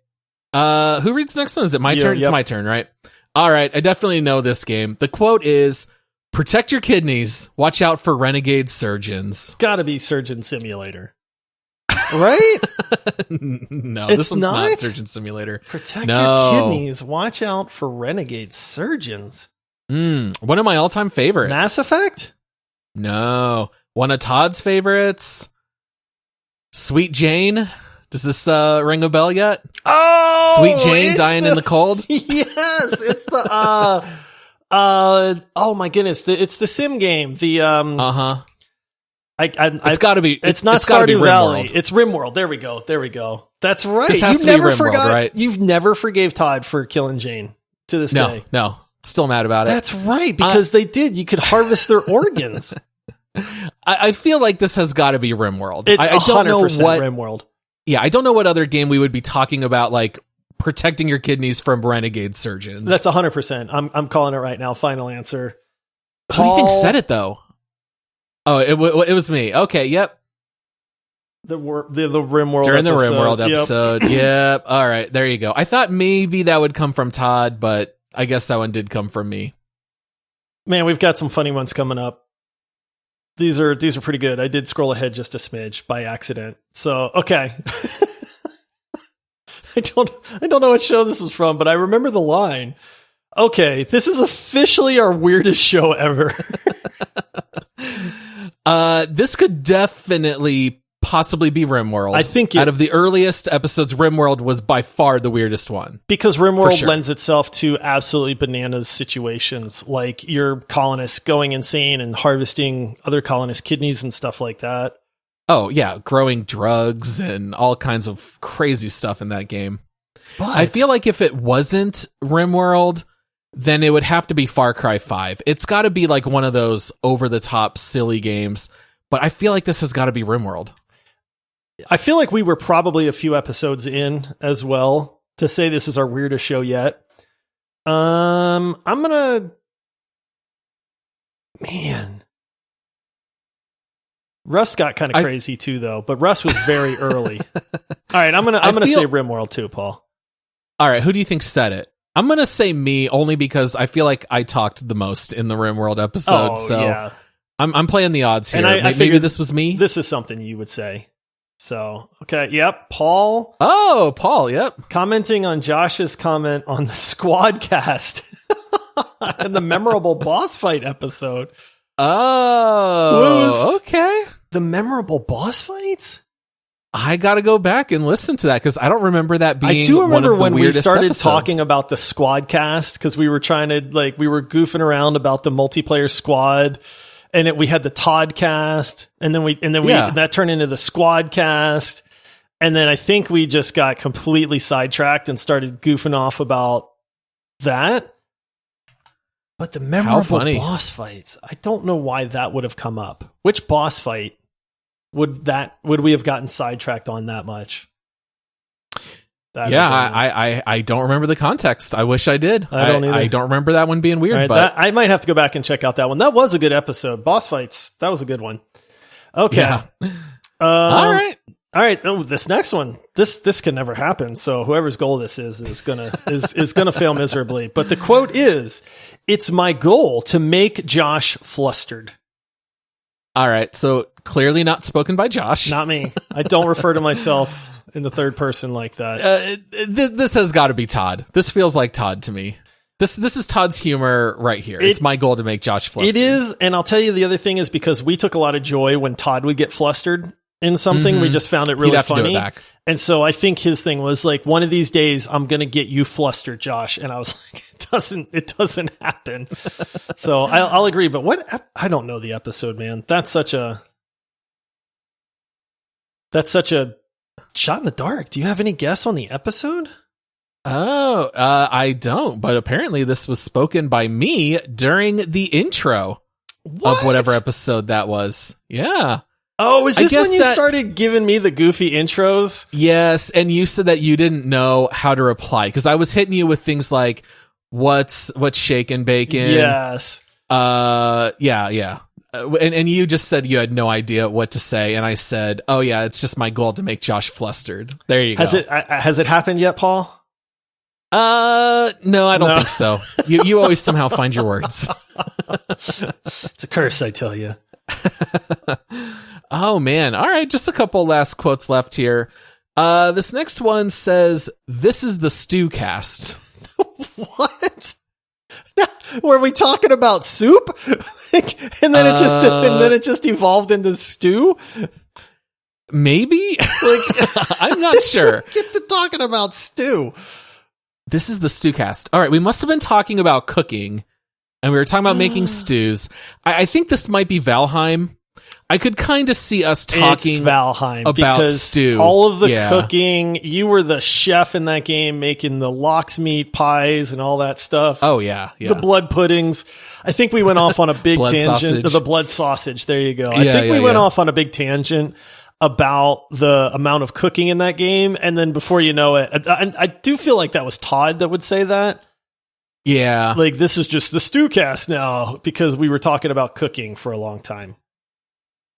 B: Who reads the next one? Is it my turn? Yep. It's my turn, right? All right. I definitely know this game. The quote is, protect your kidneys. Watch out for renegade surgeons.
A: Gotta be Surgeon Simulator. Right?
B: No, this one's not Surgeon Simulator.
A: Protect your kidneys. Watch out for renegade surgeons.
B: One of my all-time favorites.
A: Mass Effect?
B: No. One of Todd's favorites. Sweet Jane. Does this ring a bell yet?
A: Oh,
B: Sweet Jane dying in the cold.
A: Yes, it's the oh my goodness, it's the sim game. The it's
B: got to be.
A: It's not Stardew Valley. It's Rimworld. There we go. That's right.
B: This has to be Rimworld, right?
A: You've never forgave Todd for killing Jane to this day.
B: No, still mad about it.
A: That's right because they did. You could harvest their organs.
B: I feel like this has got to be Rimworld.
A: It's
B: I don't know
A: 100%
B: what
A: Rimworld.
B: Yeah, I don't know what other game we would be talking about, like protecting your kidneys from renegade surgeons.
A: That's 100%. I'm calling it right now. Final answer.
B: Who do you think said it though? Oh, it was me. Okay, yep.
A: The Rimworld
B: during the
A: episode.
B: Rimworld episode. Yep. All right, there you go. I thought maybe that would come from Todd, but I guess that one did come from me.
A: Man, we've got some funny ones coming up. These are pretty good. I did scroll ahead just a smidge by accident. So, okay. I don't know what show this was from, but I remember the line. Okay, this is officially our weirdest show ever.
B: This could definitely possibly be Rimworld.
A: I think
B: out of the earliest episodes, Rimworld was by far the weirdest one.
A: Because Rimworld lends itself to absolutely bananas situations, like your colonists going insane and harvesting other colonists' kidneys and stuff like that.
B: Oh, yeah, growing drugs and all kinds of crazy stuff in that game. But I feel like if it wasn't Rimworld, then it would have to be Far Cry 5. It's got to be like one of those over-the-top silly games, but I feel like this has got to be Rimworld.
A: I feel like we were probably a few episodes in as well to say this is our weirdest show yet. I'm gonna... Man. Russ got kind of crazy too, though, but Russ was very early. All right, I'm gonna say Rimworld too, Paul.
B: All right, who do you think said it? I'm gonna say me only because I feel like I talked the most in the Rimworld episode. Yeah. I'm playing the odds here.
A: And I
B: maybe this was me.
A: This is something you would say. So, okay, yep, Paul.
B: Oh, Paul, yep.
A: Commenting on Josh's comment on the Squadcast and the memorable boss fight episode.
B: Oh, okay.
A: The memorable boss fights?
B: I got to go back and listen to that because I don't remember that being.
A: I do remember
B: one of the
A: when we started
B: episodes.
A: talking about the Squadcast because we were trying to we were goofing around about the multiplayer squad. And we had the Toddcast, and then that turned into the Squadcast, and then I think we just got completely sidetracked and started goofing off about that. But the memorable boss fights, I don't know why that would have come up. Which boss fight would we have gotten sidetracked on that much?
B: I don't remember the context. I wish I did.
A: I don't either.
B: I don't remember that one being weird.
A: Right,
B: but
A: I might have to go back and check out that one. That was a good episode. Boss fights. That was a good one. Okay.
B: Yeah. All right.
A: Oh, this next one. This can never happen. So whoever's goal this is gonna fail miserably. But the quote is, "It's my goal to make Josh flustered."
B: All right. So clearly not spoken by Josh.
A: Not me. I don't refer to myself in the third person like that.
B: This has got to be Todd. This feels like Todd to me. This is Todd's humor right here. It's my goal to make Josh flustered.
A: It is, and I'll tell you the other thing is because we took a lot of joy when Todd would get flustered in something. Mm-hmm. We just found it really funny. To do it back. And so I think his thing was like, one of these days I'm going to get you flustered, Josh. And I was like, it doesn't happen. So I'll agree. But I don't know the episode, man. That's such a shot in the dark. Do you have any guess on the episode?
B: Oh, I don't. But apparently this was spoken by me during the intro of whatever episode that was. Yeah.
A: Oh, is this when you started giving me the goofy intros?
B: Yes, and you said that you didn't know how to reply because I was hitting you with things like what's shaken bacon.
A: Yes.
B: Yeah. And you just said you had no idea what to say, and I said, "Oh yeah, it's just my goal to make Josh flustered." There you go.
A: Has it happened yet, Paul?
B: No, I don't think so. You always somehow find your words.
A: It's a curse, I tell you.
B: Oh man! All right, just a couple last quotes left here. This next one says, "This is the Stew Cast."
A: What? Were we talking about soup? and then it just evolved into stew?
B: Maybe? I'm not sure.
A: Get to talking about stew.
B: This is the Stewcast. All right, we must have been talking about cooking, and we were talking about making stews. I think this might be Valheim. I could kind of see us talking
A: it's Valheim
B: about
A: because
B: stew.
A: all of the
B: Yeah.
A: cooking, you were the chef in that game making the lox meat pies and all that stuff.
B: Oh yeah, yeah.
A: The blood puddings. I think we went off on a big
B: Blood
A: tangent.
B: sausage.
A: The blood sausage. There you go. I
B: Yeah,
A: think we
B: yeah,
A: went
B: yeah.
A: off on a big tangent about the amount of cooking in that game. And then before you know it, I do feel like that was Todd that would say that.
B: Yeah.
A: Like, this is just the Stewcast now because we were talking about cooking for a long time.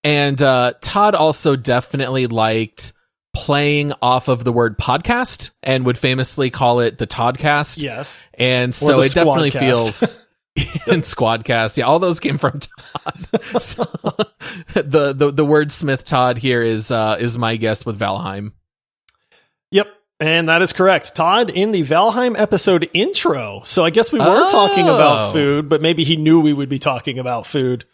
B: And Todd also definitely liked playing off of the word podcast and would famously call it the Toddcast.
A: Yes.
B: And so
A: the
B: it definitely
A: Squadcast.
B: feels and Squadcast. Yeah, all those came from Todd. So, the wordsmith Todd here is my guess with Valheim.
A: Yep. And that is correct. Todd in the Valheim episode intro. So I guess we were talking about food, but maybe he knew we would be talking about food.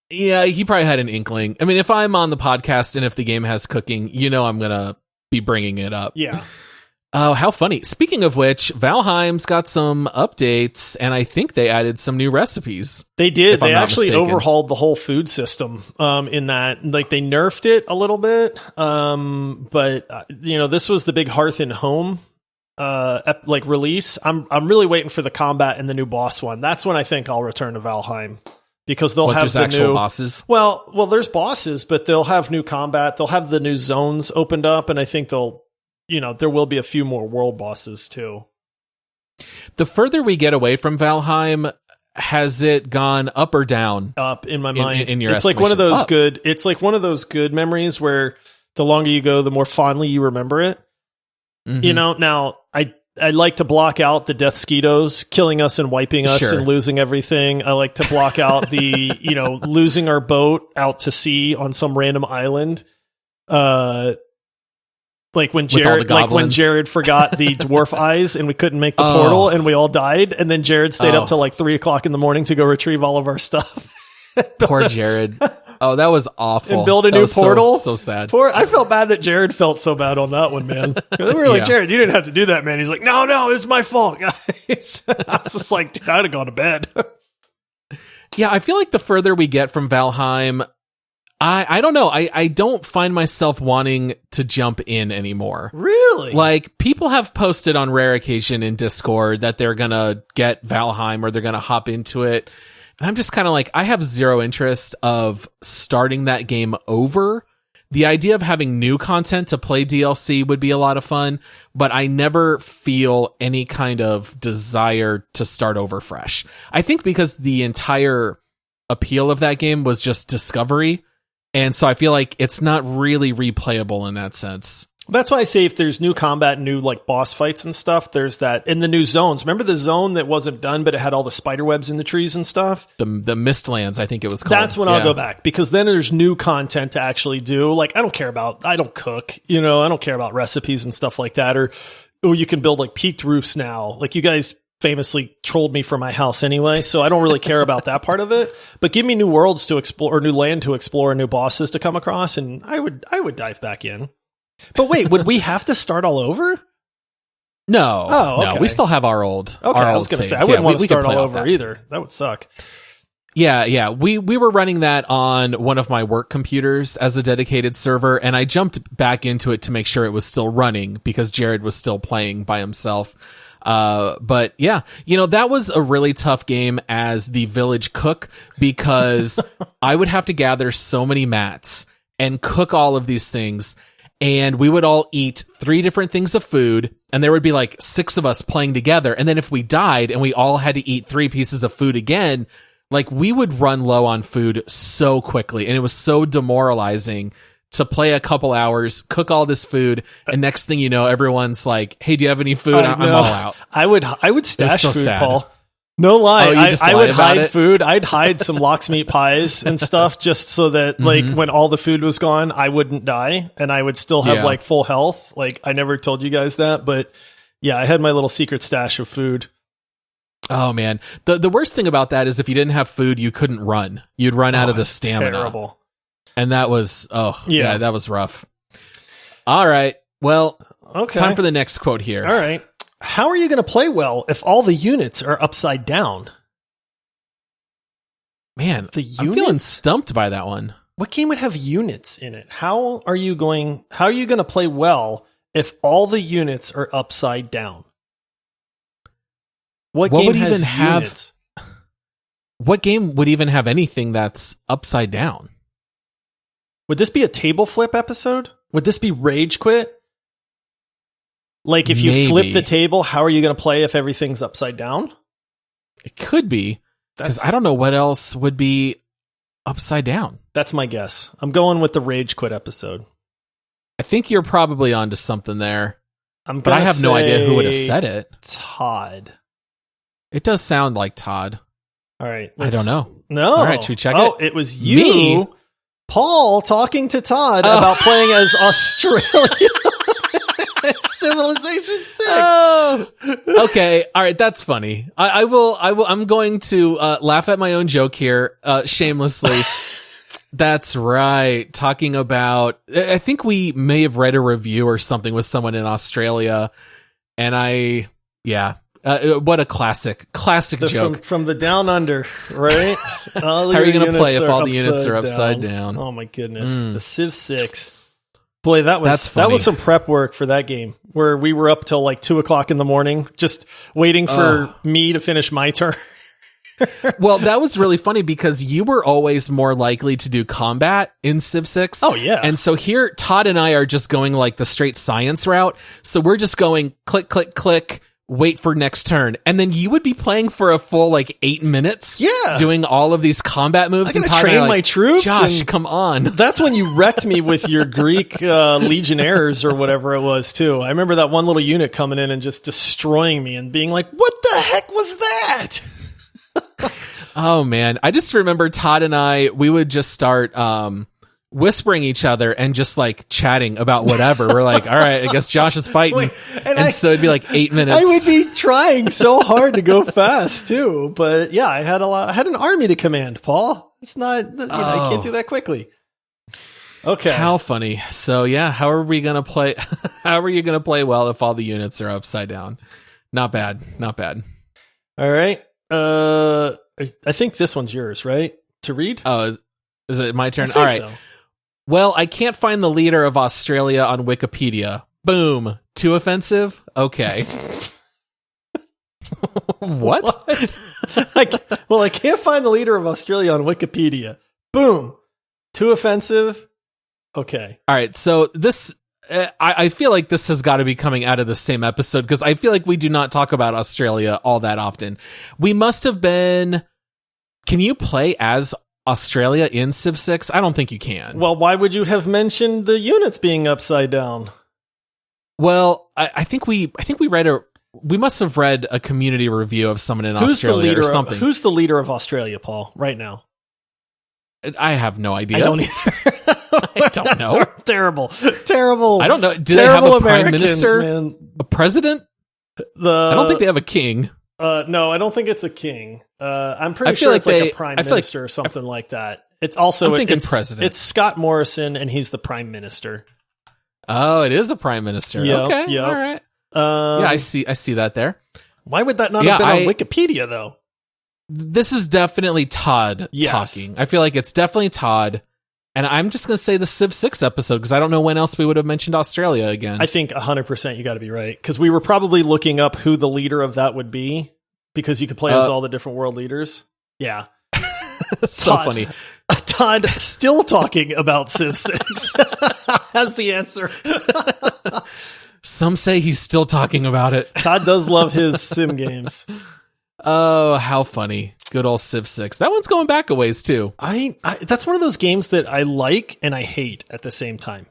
B: Yeah, he probably had an inkling. I mean, if I'm on the podcast and if the game has cooking, I'm going to be bringing it up.
A: Yeah.
B: Oh, how funny. Speaking of which, Valheim's got some updates, and I think they added some new recipes.
A: They did. They actually
B: mistaken.
A: overhauled the whole food system in that. Like, they nerfed it a little bit. But this was the big Hearth and Home release. I'm really waiting for the combat and the new boss one. That's when I think I'll return to Valheim. Because they'll have the
B: actual
A: new
B: bosses.
A: Well, there's bosses, but they'll have new combat. They'll have the new zones opened up, and I think there will be a few more world bosses too.
B: The further we get away from Valheim, has it gone up or down?
A: Up in my mind.
B: In your
A: it's like one of those
B: up.
A: good. It's like one of those good memories where the longer you go, the more fondly you remember it.
B: Mm-hmm.
A: Now I like to block out the death skeetos killing us and wiping us
B: Sure.
A: and losing everything. I like to block out the, losing our boat out to sea on some random island. Like when Jared forgot the dwarf eyes and we couldn't make the portal and we all died. And then Jared stayed up till like 3:00 in the morning to go retrieve all of our stuff.
B: Poor Jared. Oh, that was awful.
A: And build a
B: That
A: new
B: was
A: portal.
B: So sad.
A: I felt bad that Jared felt so bad on that one, man. We were like,
B: Yeah.
A: Jared, you didn't have to do that, man. He's like, no, it's my fault, guys. I was just like, dude, I'd have gone to bed.
B: Yeah, I feel like the further we get from Valheim, I don't know. I don't find myself wanting to jump in anymore.
A: Really?
B: Like, people have posted on rare occasion in Discord that they're gonna get Valheim or they're gonna hop into it. And I'm just kind of like, I have zero interest of starting that game over. The idea of having new content to play DLC would be a lot of fun, but I never feel any kind of desire to start over fresh. I think because the entire appeal of that game was just discovery. And so I feel like it's not really replayable in that sense.
A: That's why I say if there's new combat, new like boss fights and stuff, there's that in the new zones. Remember the zone that wasn't done, but it had all the spider webs in the trees and stuff?
B: The Mistlands, I think it was called.
A: That's when I'll go back because then there's new content to actually do. Like, I don't cook, I don't care about recipes and stuff like that. Or you can build like peaked roofs now. Like, you guys famously trolled me for my house anyway, so I don't really care about that part of it. But give me new worlds to explore, or new land to explore, and new bosses to come across, and I would dive back in. But wait, would we have to start all over?
B: No.
A: Oh, okay.
B: No, we still have our old.
A: Okay,
B: our
A: I
B: old
A: was going to say,
B: saves.
A: I wouldn't want to
B: we can
A: start
B: play
A: all
B: off
A: over
B: that.
A: either. That would suck.
B: Yeah. We were running that on one of my work computers as a dedicated server, and I jumped back into it to make sure it was still running because Jared was still playing by himself. But yeah, that was a really tough game as the village cook because I would have to gather so many mats and cook all of these things. And we would all eat 3 different things of food, and there would be like 6 of us playing together. And then if we died and we all had to eat 3 pieces of food again, like, we would run low on food so quickly. And it was so demoralizing to play a couple hours, cook all this food, and next thing you know, everyone's like, hey, do you have any food? I'm all out.
A: I would stash
B: so
A: food,
B: sad.
A: Paul. No lie. I would hide
B: it?
A: food. I'd hide some lox meat pies and stuff just so that like when all the food was gone, I wouldn't die and I would still have like full health. Like, I never told you guys that, but yeah, I had my little secret stash of food.
B: Oh man. The worst thing about that is if you didn't have food, you couldn't run. You'd run out of the stamina.
A: Terrible.
B: And that was, yeah, that was rough. All right. Well,
A: okay.
B: Time for the next quote here.
A: All right. How are you going to play well if all the units are upside down?
B: Man,
A: The
B: I'm feeling stumped by that one.
A: What game would have units in it? How are you going to play well if all the units are upside down? What game
B: would
A: has
B: even
A: units?
B: What game would even have anything that's upside down?
A: Would this be a table flip episode? Would this be Rage Quit? Like if you flip the table, how are you going to play if everything's upside down?
B: It could be. Because I don't know what else would be upside down.
A: That's my guess. I'm going with the Rage Quit episode.
B: I think you're probably onto something there.
A: But
B: I have no idea who would have said it.
A: Todd.
B: It does sound like Todd.
A: All right.
B: I don't know.
A: No.
B: All right, should we check it?
A: Oh, it was you, Paul, talking to Todd about playing as Australia. Civilization 6.
B: Oh, okay. All right. That's funny. I will. I'm going to laugh at my own joke here, shamelessly. That's right. Talking about, I think we may have read a review or something with someone in Australia, and what a classic joke
A: from the down under, right?
B: How are you going to play if all the units are upside down?
A: Oh my goodness, the Civ 6. Boy, that was some prep work for that game where we were up till like 2:00 in the morning, just waiting for me to finish my turn.
B: Well, that was really funny because you were always more likely to do combat in Civ 6.
A: Oh, yeah.
B: And so here, Todd and I are just going like the straight science route. So we're just going click, click, click, wait for next turn. And then you would be playing for a full like 8 minutes.
A: Yeah.
B: Doing all of these combat moves.
A: I gotta train my troops.
B: Josh, come on.
A: That's when you wrecked me with your Greek legionnaires or whatever it was too. I remember that one little unit coming in and just destroying me and being like, what the heck was that?
B: Oh man. I just remember Todd and we would just start whispering each other and just like chatting about whatever. We're like, all right, I guess Josh is fighting. So it'd be like 8 minutes.
A: I would be trying so hard to go fast too. But yeah, I had an army to command, Paul. It's not, I can't do that quickly. Okay.
B: How funny. So yeah, how are we going to play? How are you going to play well if all the units are upside down? Not bad.
A: All right. I think this one's yours, right? To read?
B: Oh, is it my turn?
A: I think
B: all right.
A: so.
B: Well, I can't find the leader of Australia on Wikipedia. Boom. Too offensive? Okay. What?
A: I can't find the leader of Australia on Wikipedia. Boom. Too offensive? Okay.
B: All right. So this, I feel like this has got to be coming out of the same episode because I feel like we do not talk about Australia all that often. We must have been. Can you play as Australia in Civ 6? I don't think you can.
A: Well, why would you have mentioned the units being upside down?
B: Well, I think we must have read a community review of someone in Australia or something.
A: Who's the leader of Australia, Paul, right now?
B: I have no idea.
A: I don't either.
B: I don't know.
A: Terrible.
B: I don't know. Do they have a prime minister?
A: Man.
B: A president? I don't think they have a king.
A: No, I don't think it's a king. I'm pretty sure it's like a prime minister or something like that. It's also
B: I'm thinking president.
A: It's Scott Morrison, and he's the prime minister.
B: Oh, it is a prime minister.
A: Yep,
B: okay,
A: yep.
B: all right. Yeah, I see that there.
A: Why would that not have been on Wikipedia though?
B: This is definitely Todd talking. I feel like it's definitely Todd. And I'm just going to say the Civ 6 episode because I don't know when else we would have mentioned Australia again.
A: I think 100% you got to be right because we were probably looking up who the leader of that would be because you could play as all the different world leaders. Yeah.
B: So funny.
A: Todd still talking about Civ 6 has the answer.
B: Some say he's still talking about it.
A: Todd does love his sim games.
B: Oh, how funny. Good old Civ 6. That one's going back a ways, too.
A: That's one of those games that I like and I hate at the same time.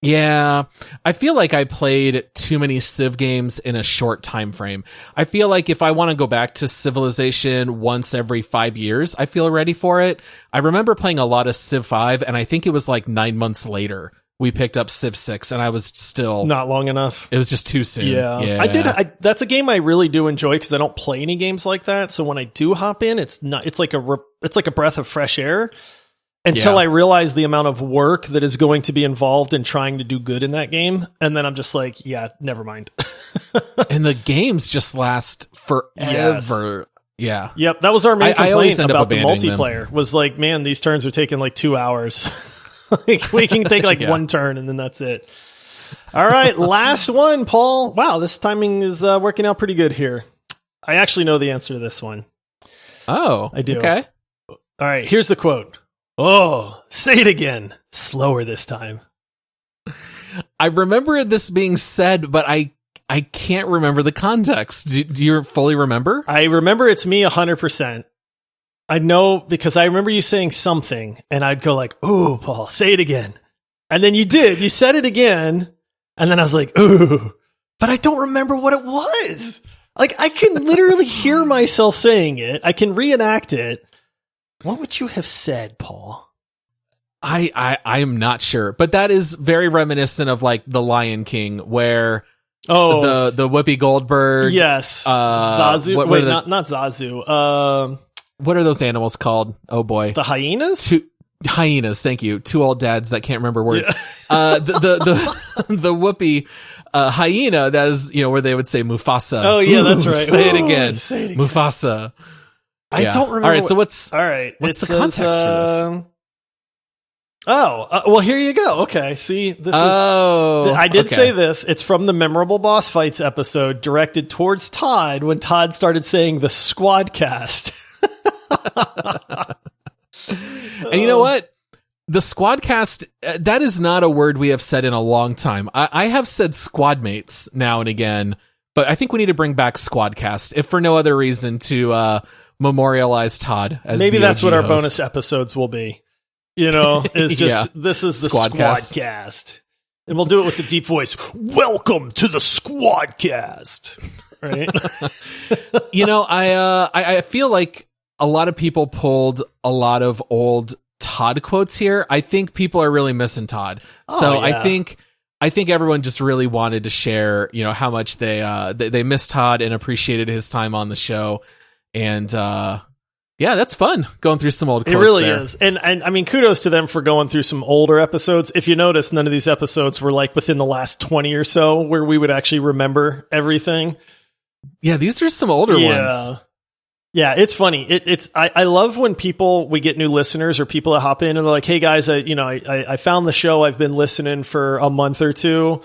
B: Yeah, I feel like I played too many Civ games in a short time frame. I feel like if I want to go back to Civilization once every 5 years, I feel ready for it. I remember playing a lot of Civ 5, and I think it was like 9 months later we picked up Civ 6, and I was still...
A: Not long enough.
B: It was just too soon.
A: Yeah. That's a game I really do enjoy because I don't play any games like that. So when I do hop in, it's like a breath of fresh air until I realize the amount of work that is going to be involved in trying to do good in that game. And then I'm just like, yeah, never mind.
B: And the games just last forever. Yeah.
A: Yep, that was our main
B: I always
A: complaint
B: end up
A: about the
B: abandoning
A: multiplayer. Was like, man, these turns are taking like 2 hours. Like, we can take like
B: Yeah.
A: one turn and then that's it. All right, last one, Paul. Wow, this timing is working out pretty good here. I actually know the answer to this one.
B: Oh,
A: I do.
B: Okay.
A: All right, here's the quote. Oh, say it again. Slower this time.
B: I remember this being said, but I can't remember the context. Do you fully remember?
A: I remember it's me 100%. I know because I remember you saying something and I'd go like, ooh, Paul, say it again. And then you did. You said it again. And then I was like, ooh, but I don't remember what it was. Like, I can literally hear myself saying it. I can reenact it. What would you have said, Paul?
B: I am not sure, but that is very reminiscent of like The Lion King, where the Whoopi Goldberg.
A: Yes. Zazu. Not Zazu.
B: What are those animals called? Oh boy.
A: The hyenas?
B: Hyenas. Thank you. Two old dads that can't remember words.
A: Yeah.
B: The Whoopi hyena. That is, where they would say Mufasa.
A: Oh yeah, that's right.
B: Say it again.
A: Say it again.
B: Mufasa.
A: I don't remember.
B: All right. So what's
A: the
B: context for this?
A: Well, here you go. Okay, see, this is. I did say this. It's from the Memorable Boss Fights episode, directed towards Todd when Todd started saying the Squadcast.
B: And you know what? The Squadcast, that is not a word we have said in a long time. I have said squadmates now and again, but I think we need to bring back Squadcast, if for no other reason to memorialize Todd as
A: maybe
B: the
A: that's
B: OG
A: what our
B: host.
A: bonus episodes will be. Is just this is the Squadcast. And we'll do it with the deep voice. Welcome to the Squadcast. Right?
B: I feel like a lot of people pulled a lot of old Todd quotes here. I think people are really missing Todd. So yeah. I think everyone just really wanted to share, how much they miss Todd and appreciated his time on the show. And yeah, that's fun going through some old quotes.
A: It really
B: there.
A: is. And I mean, kudos to them for going through some older episodes. If you notice, none of these episodes were like within the last 20 or so where we would actually remember everything.
B: Yeah, these are some older ones.
A: Yeah, it's funny. I love when we get new listeners or people that hop in and they're like, hey guys, I found the show. I've been listening for a month or two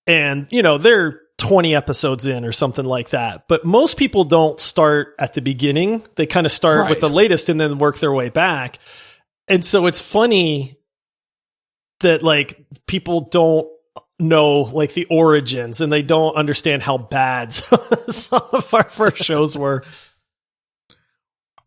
A: and they're 20 episodes in or something like that. But most people don't start at the beginning. They kind of start with the latest and then work their way back. And so it's funny that like people don't know like the origins and they don't understand how bad some of our first shows were.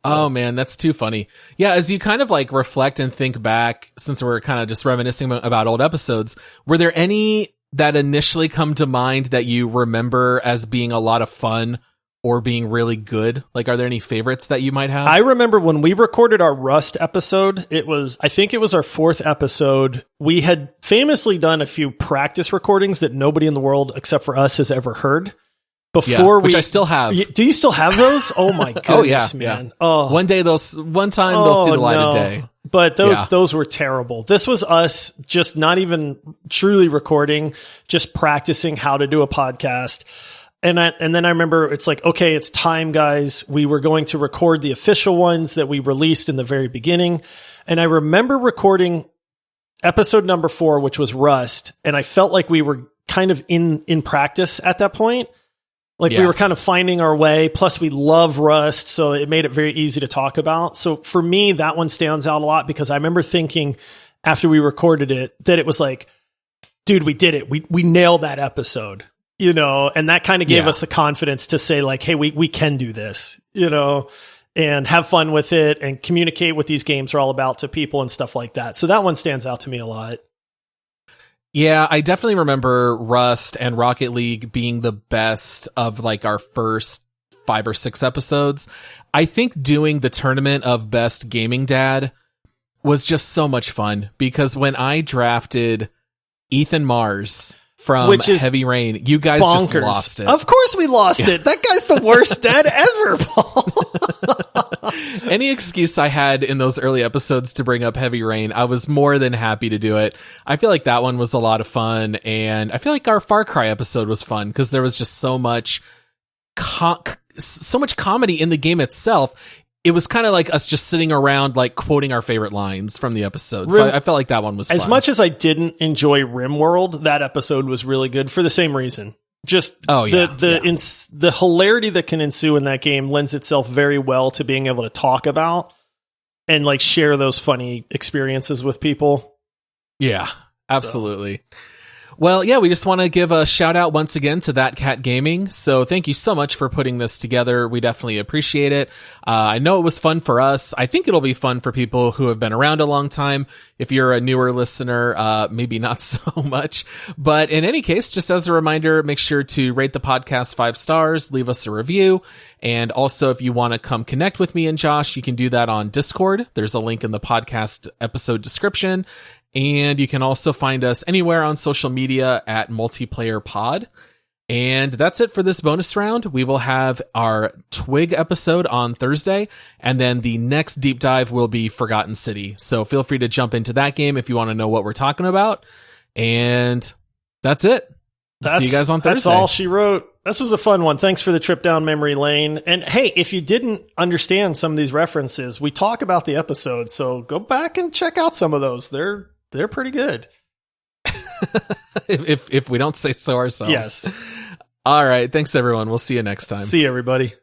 B: Oh man, that's too funny. Yeah, as you kind of like reflect and think back, since we're kind of just reminiscing about old episodes, were there any that initially come to mind that you remember as being a lot of fun or being really good? Like, are there any favorites that you might have?
A: I remember when we recorded our Rust episode, I think it was our 4th episode. We had famously done a few practice recordings that nobody in the world except for us has ever heard.
B: Which I still have.
A: Do you still have those? Oh my goodness, man.
B: Yeah.
A: Oh,
B: one time they'll see the light of day.
A: But those were terrible. This was us just not even truly recording, just practicing how to do a podcast. And then I remember it's like, okay, it's time, guys. We were going to record the official ones that we released in the very beginning. And I remember recording episode number 4, which was Rust. And I felt like we were kind of in practice at that point. Like we were kind of finding our way. Plus we love Rust. So it made it very easy to talk about. So for me, that one stands out a lot because I remember thinking after we recorded it that it was like, dude, we did it. We nailed that episode, and that kind of gave us the confidence to say like, hey, we can do this, and have fun with it and communicate what these games are all about to people and stuff like that. So that one stands out to me a lot.
B: Yeah, I definitely remember Rust and Rocket League being the best of like our first 5 or 6 episodes. I think doing the tournament of Best Gaming Dad was just so much fun because when I drafted Ethan Mars from Heavy Rain, you guys just lost it.
A: Of course we lost it. That guy's the worst dad ever, Paul.
B: Any excuse I had in those early episodes to bring up Heavy Rain, I was more than happy to do it. I feel like that one was a lot of fun, and I feel like our Far Cry episode was fun because there was just so much so much comedy in the game itself. It was kind of like us just sitting around, like quoting our favorite lines from the episode. So I felt like that one was fun.
A: As much as I didn't enjoy Rimworld, that episode was really good for the same reason. Just the hilarity that can ensue in that game lends itself very well to being able to talk about and like share those funny experiences with people.
B: Yeah, absolutely. So. Well, yeah, we just want to give a shout out once again to That Cat Gaming. So thank you so much for putting this together. We definitely appreciate it. I know it was fun for us. I think it'll be fun for people who have been around a long time. If you're a newer listener, maybe not so much. But in any case, just as a reminder, make sure to rate the podcast 5 stars, leave us a review. And also, if you want to come connect with me and Josh, you can do that on Discord. There's a link in the podcast episode description. And you can also find us anywhere on social media at Multiplayer Pod. And that's it for this bonus round. We will have our Twig episode on Thursday, and then the next deep dive will be Forgotten City. So feel free to jump into that game if you want to know what we're talking about. And that's it. See you guys on Thursday.
A: That's all she wrote. This was a fun one. Thanks for the trip down memory lane. And hey, if you didn't understand some of these references, we talk about the episode, so go back and check out some of those. They're pretty good.
B: if we don't say so ourselves.
A: Yes.
B: All right. Thanks, everyone. We'll see you next time.
A: See you, everybody.